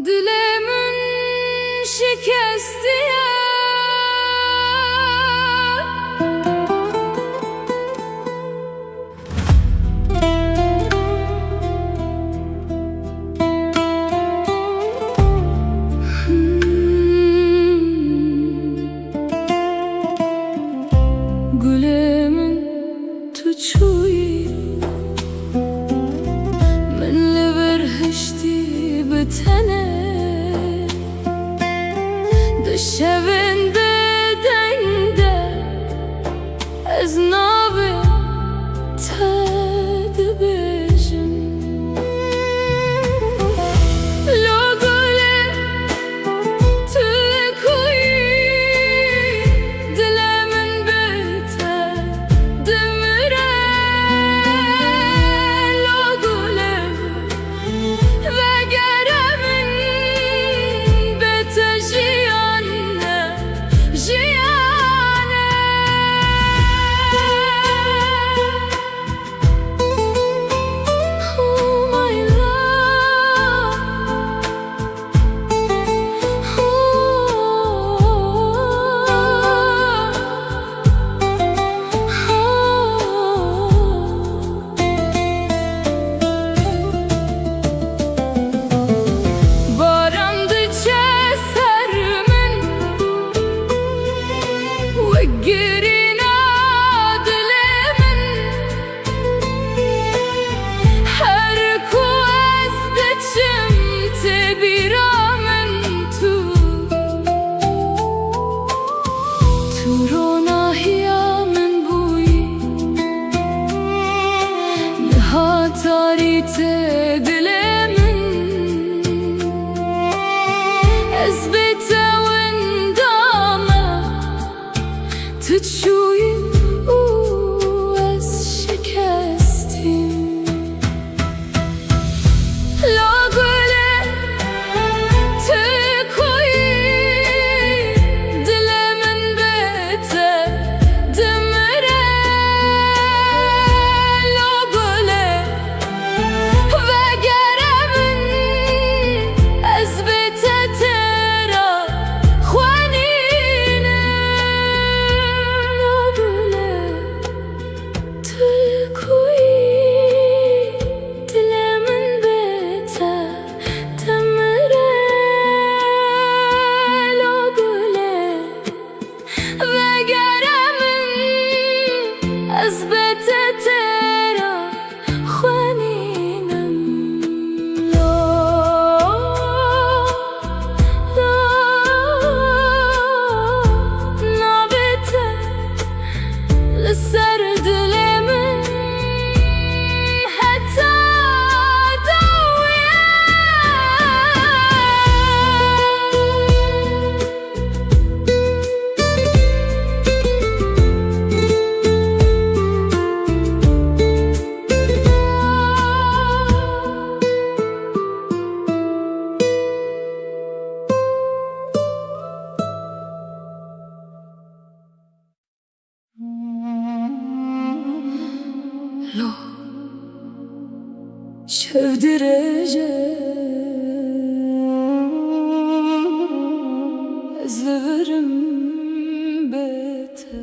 Dilemin şikesti ya Gülemin tuçuyi من لبرهشتی بتنه دشونده دنده از نابه تد بجم لو گله تلکوی دلمن بته دمره لو گله وگرمن بته جیانه جیانه Oh my love Barandı çesermin Vegirina dilemin Her kueste çimte biramen tu Turona hiyamen buyi Nihatarite dilemin Ezbete wendame تشوي از شکستیم لا گله تکوی دل من بته دمره لا گله وگرمن از بته ترا خوانینه لا گله تکوی دل من بته دمره لا گله وگرمن از بته ترا خوانینم لا نابته لسر دل من حتی دویه لو شفدرجه ازلورم بته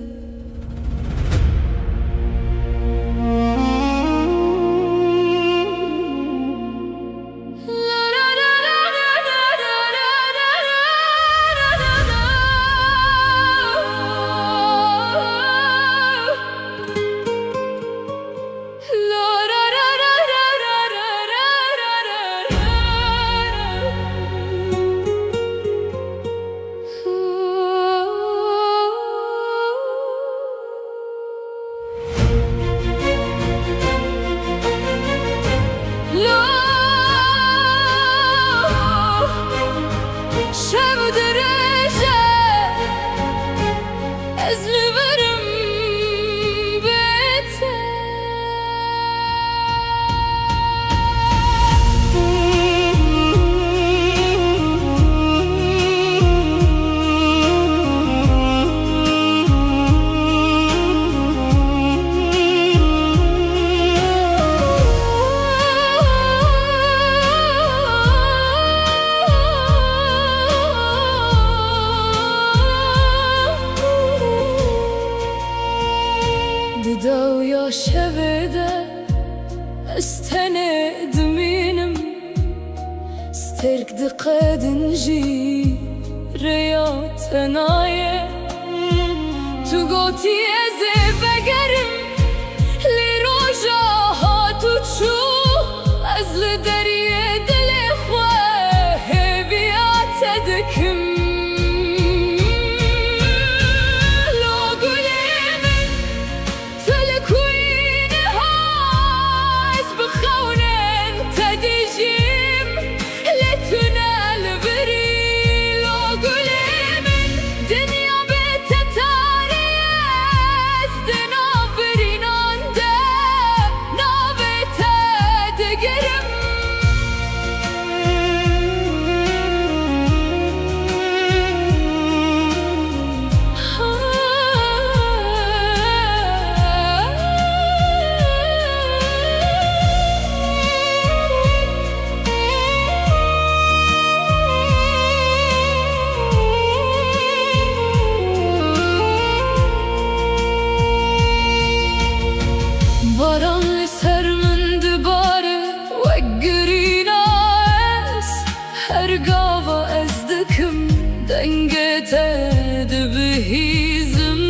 دقد نجي ريات نايه تو گوتی از بگرم لی روژا ها تو چو از لدریه دل خواه بیات دکم لو گلی من تلکوین هاش بخونن تدیجیم لتنال بری لو گلی من دنیا باران سر من دباره و گرینا از هر گاوا از دکم دنگت دبهیزم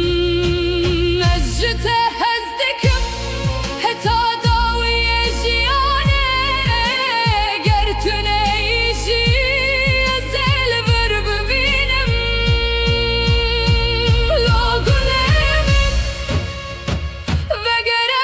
از جته از دکم هتا داوی جیانه گرتونه ایشی از البر ببینم لو گلم وگره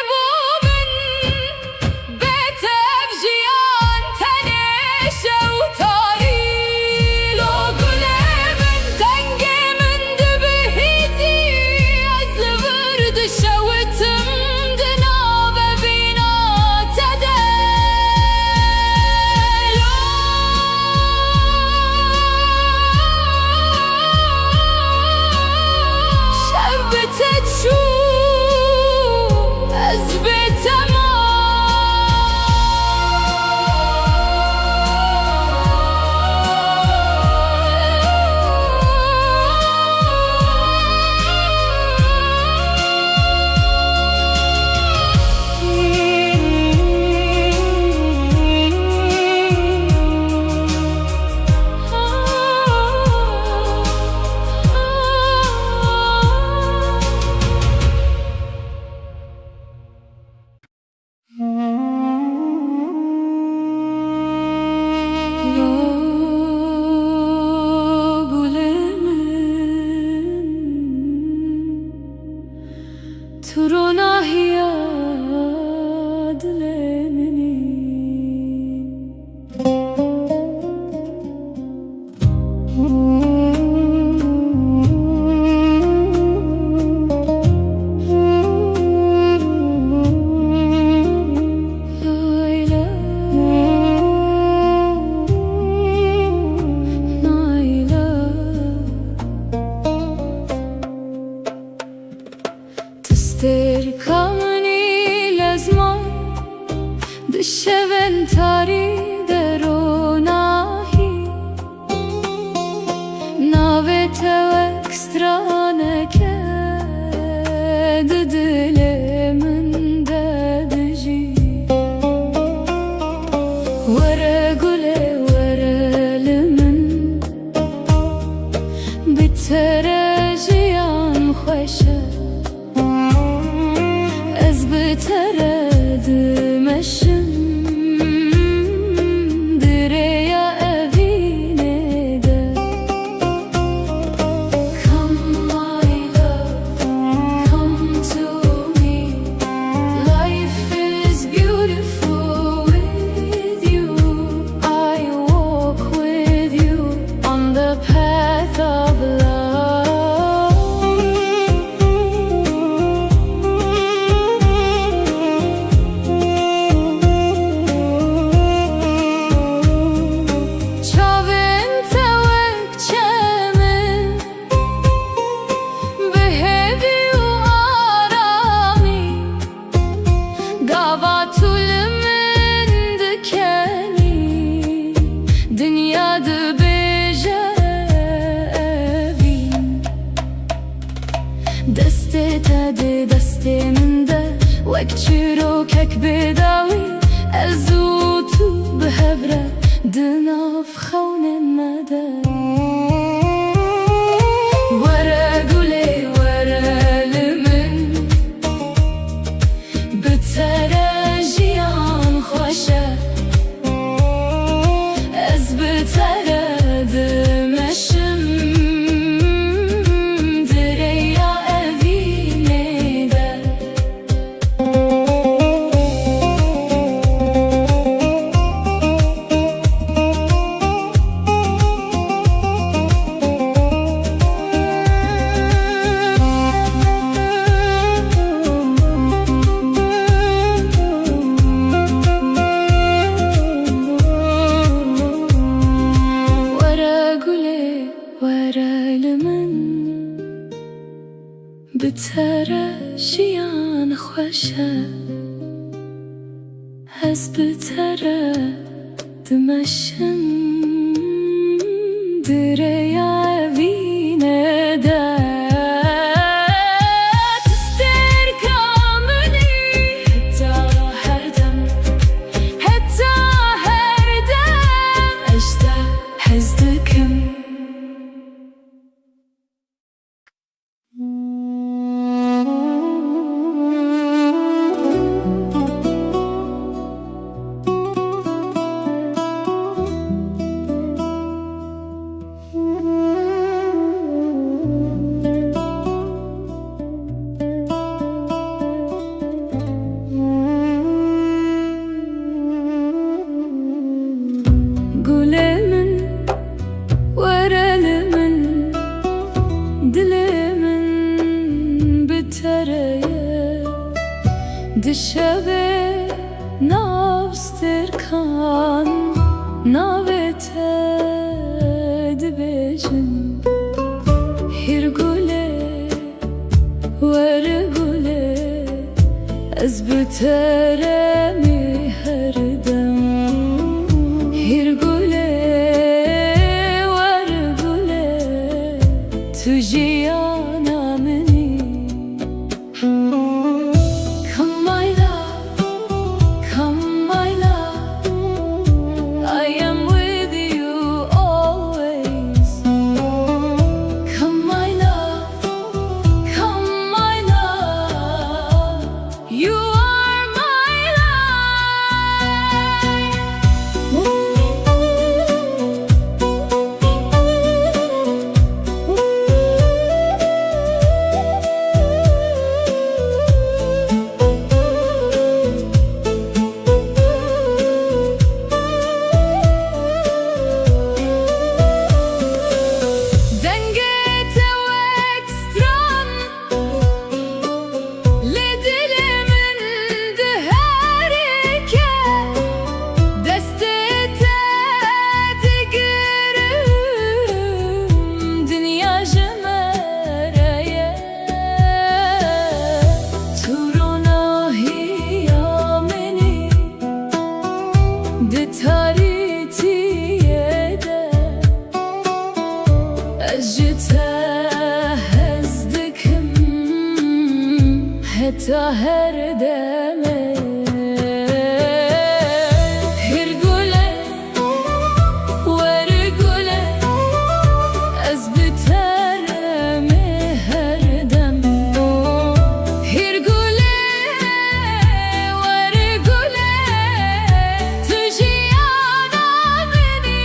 تستركمني لازمان دشون تاری دروناهی ناوت و اکسترانه که دل من ددجی وره گله وره لمن بترجیان خوشه بترد مشم دریا evine de Come my love, come to me Life is beautiful with you I walk with you on the path of love دست من ده وک چیروکک بداوی از او تو به هفره دناف خونه مدى ورا قولي ورا لمن بتراجيان خوشه از بترد مشم دریا اوینه ده بتراجيان خوشه از بترد مشم دریا اوینه ده تستر كامني حتى هردم اشتاق حزدكم دشبه ناوستر کان ناوت دبجن هر گله ور گله از بترمی هر دم هر گله ور گله تو جیانا منی حتى هر دمه هر گله ور گله از بترمه هر دمه هر گله ور گله تو جیانا منی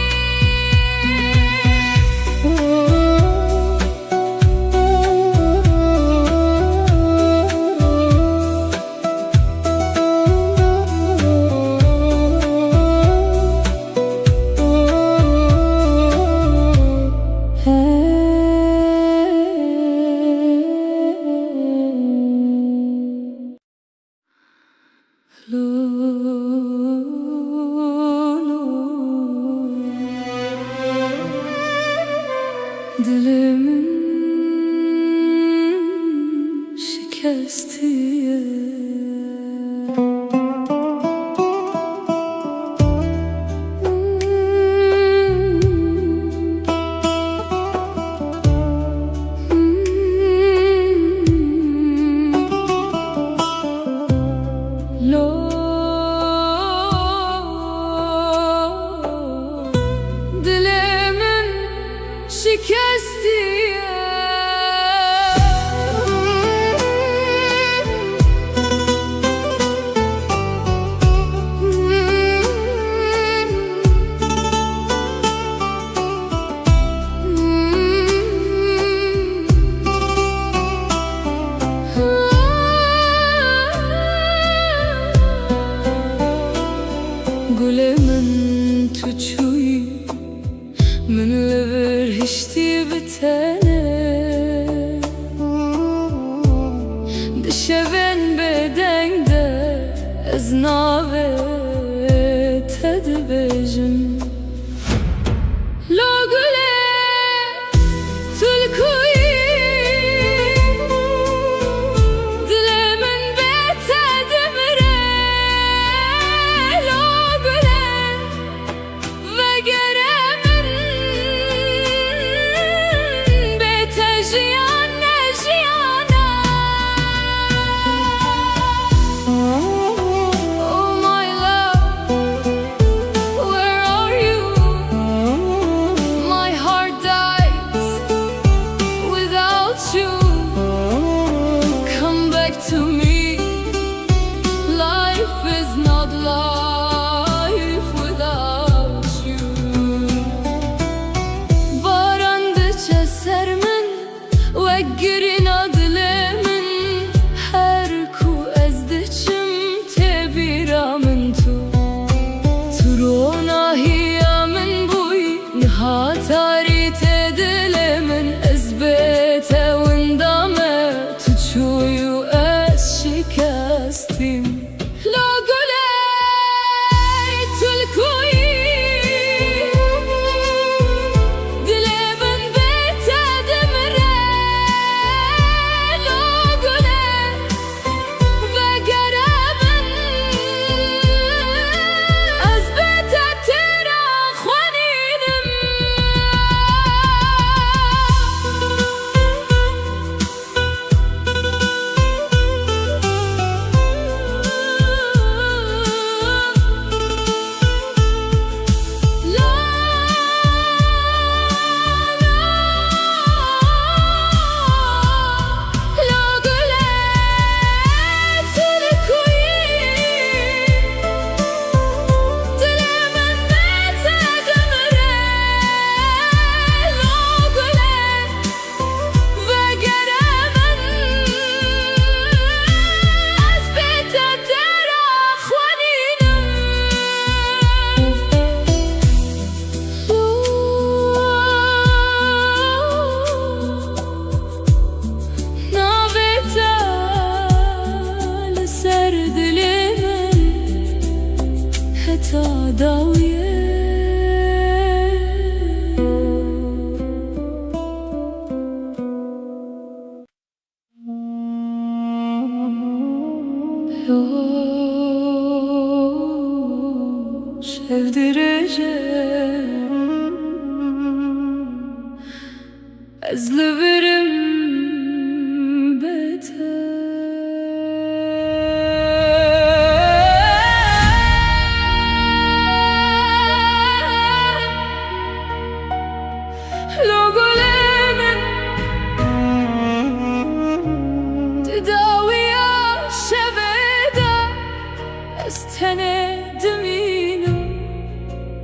Dilimin şikestiye Dilimin دستیه گل من تو چوی من لبر هشتی بتنه دشون بدنگ ده از ناوه تد بجم لو گله تلکوی to me, life is not life without you. Barandıça sermin ve girin adlemin her ku ezdiçim tebiramın tu turona hiyamin buy nihatari tedilemin ezbete windame tuçuyu شکستیم لا گله تلکوی دل من بهته دمره لا گله وگره من از بهته ترا خوانینم داویه sevdireceğim ezleverim beter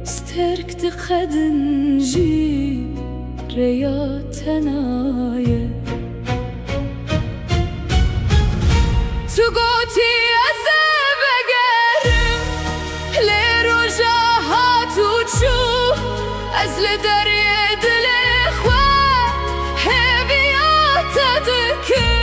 استركت خدنجي رياتنا تقوتي أزبقرم لرجاها تشوف أزل دريد الإخوة هبيات تذكر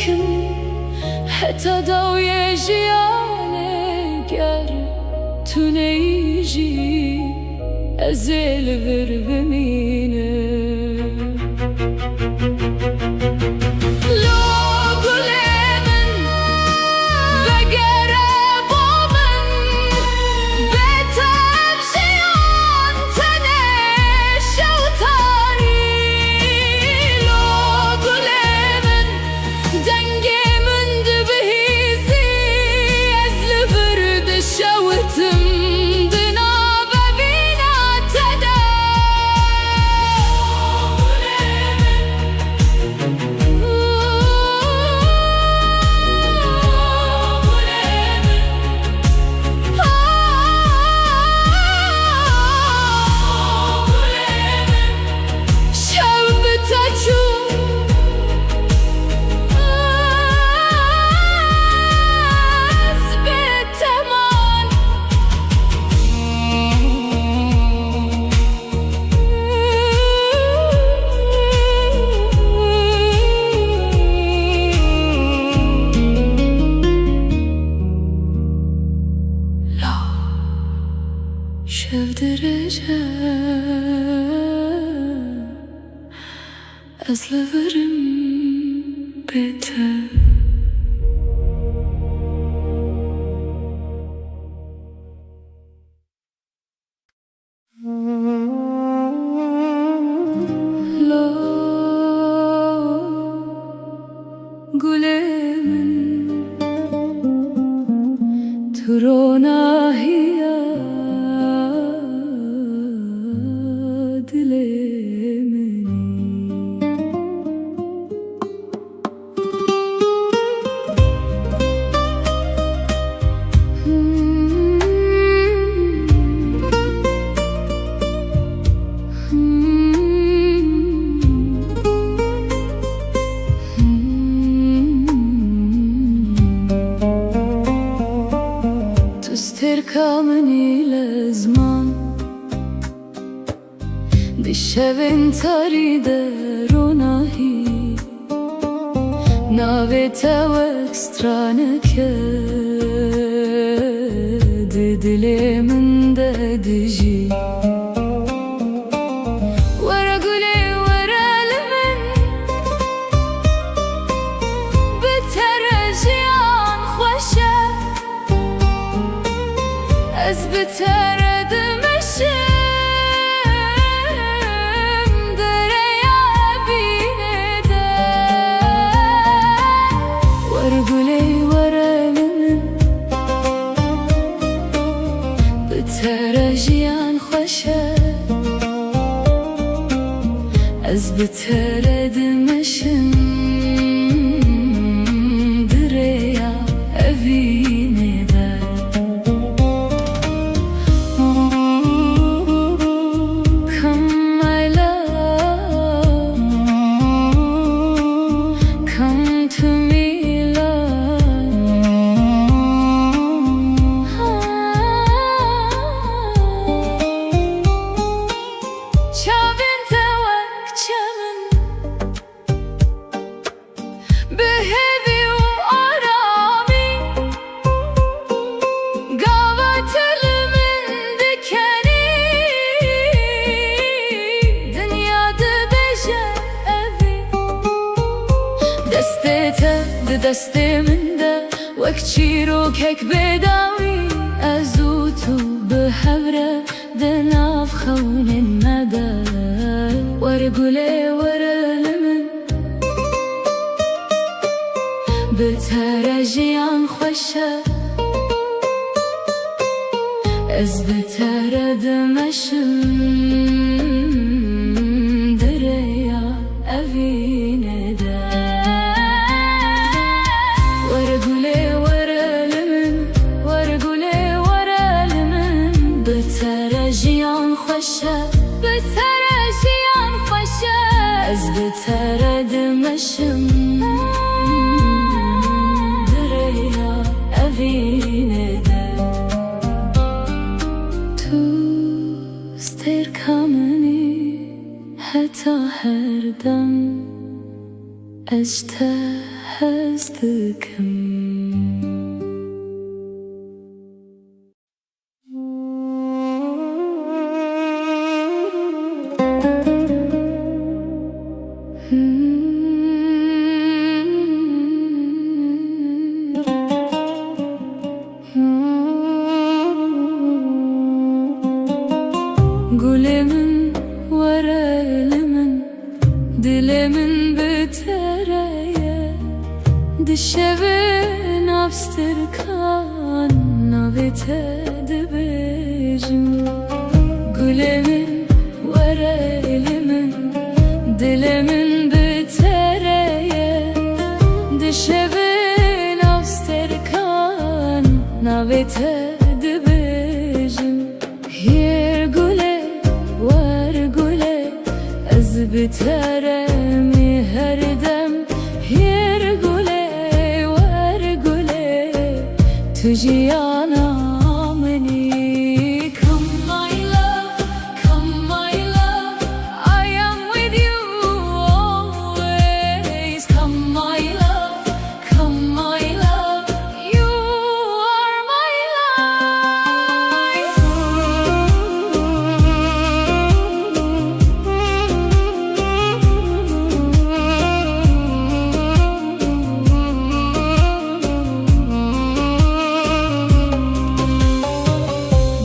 دكم حتى ضوي جياني گر تو نیجی ازل ور بمینه أزلفرم بيته لا قلمن ترونا هي تركمني لزمان بشوين تريد روناهي ناويتا واكسترانك دلي من دجي ورا قولي ورا لمن بترجيان خوشة أثبت أرد مشم دريا بيني دا ورقولي ورا لمن بترجيان خوشة أثبت أرد مشم دريا بيني دا دسته من ده وك چیروک هک بداوی ازوتو بحوره دناف خون مده ورقولي ورا لمن بترجيان خوشه از بترد مشم دريا أفينه ده بترجيان خوشه بترجيان خوشه از بترد مشم دريا أفينه ده تو استركمني حتى هردم اشتهى hezdikim. Gülemin var elimin, dilimin bitereye, dişevin abstırkan navitedi bejim. Gülemin var elimin, dilimin bitereye, dişevin abstırkan navitedi bejim. Yer güle var güle, ez biteremi her dem. Yer güle var güle, tujiyana meni. Come my love, come my love, I am with you always. Come my love, come my love, you are my life.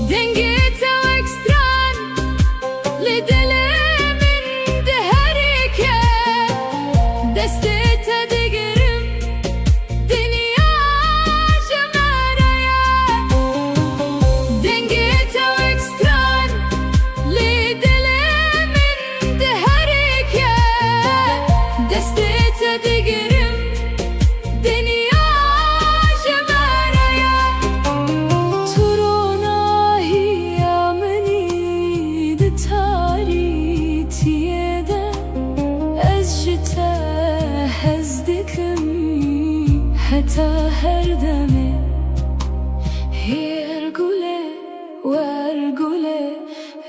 Dengete ekstran, lidelemin deherike, destete digerim, dünya cemereye. Dengete ekstran, lidelemin deherike, destete digerim, dünya cemereye. Turona hiyameni de taritiyede, ez jite hezdikim heta her deme. Yer güle var güle,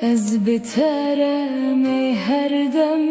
ez biteremi her dem.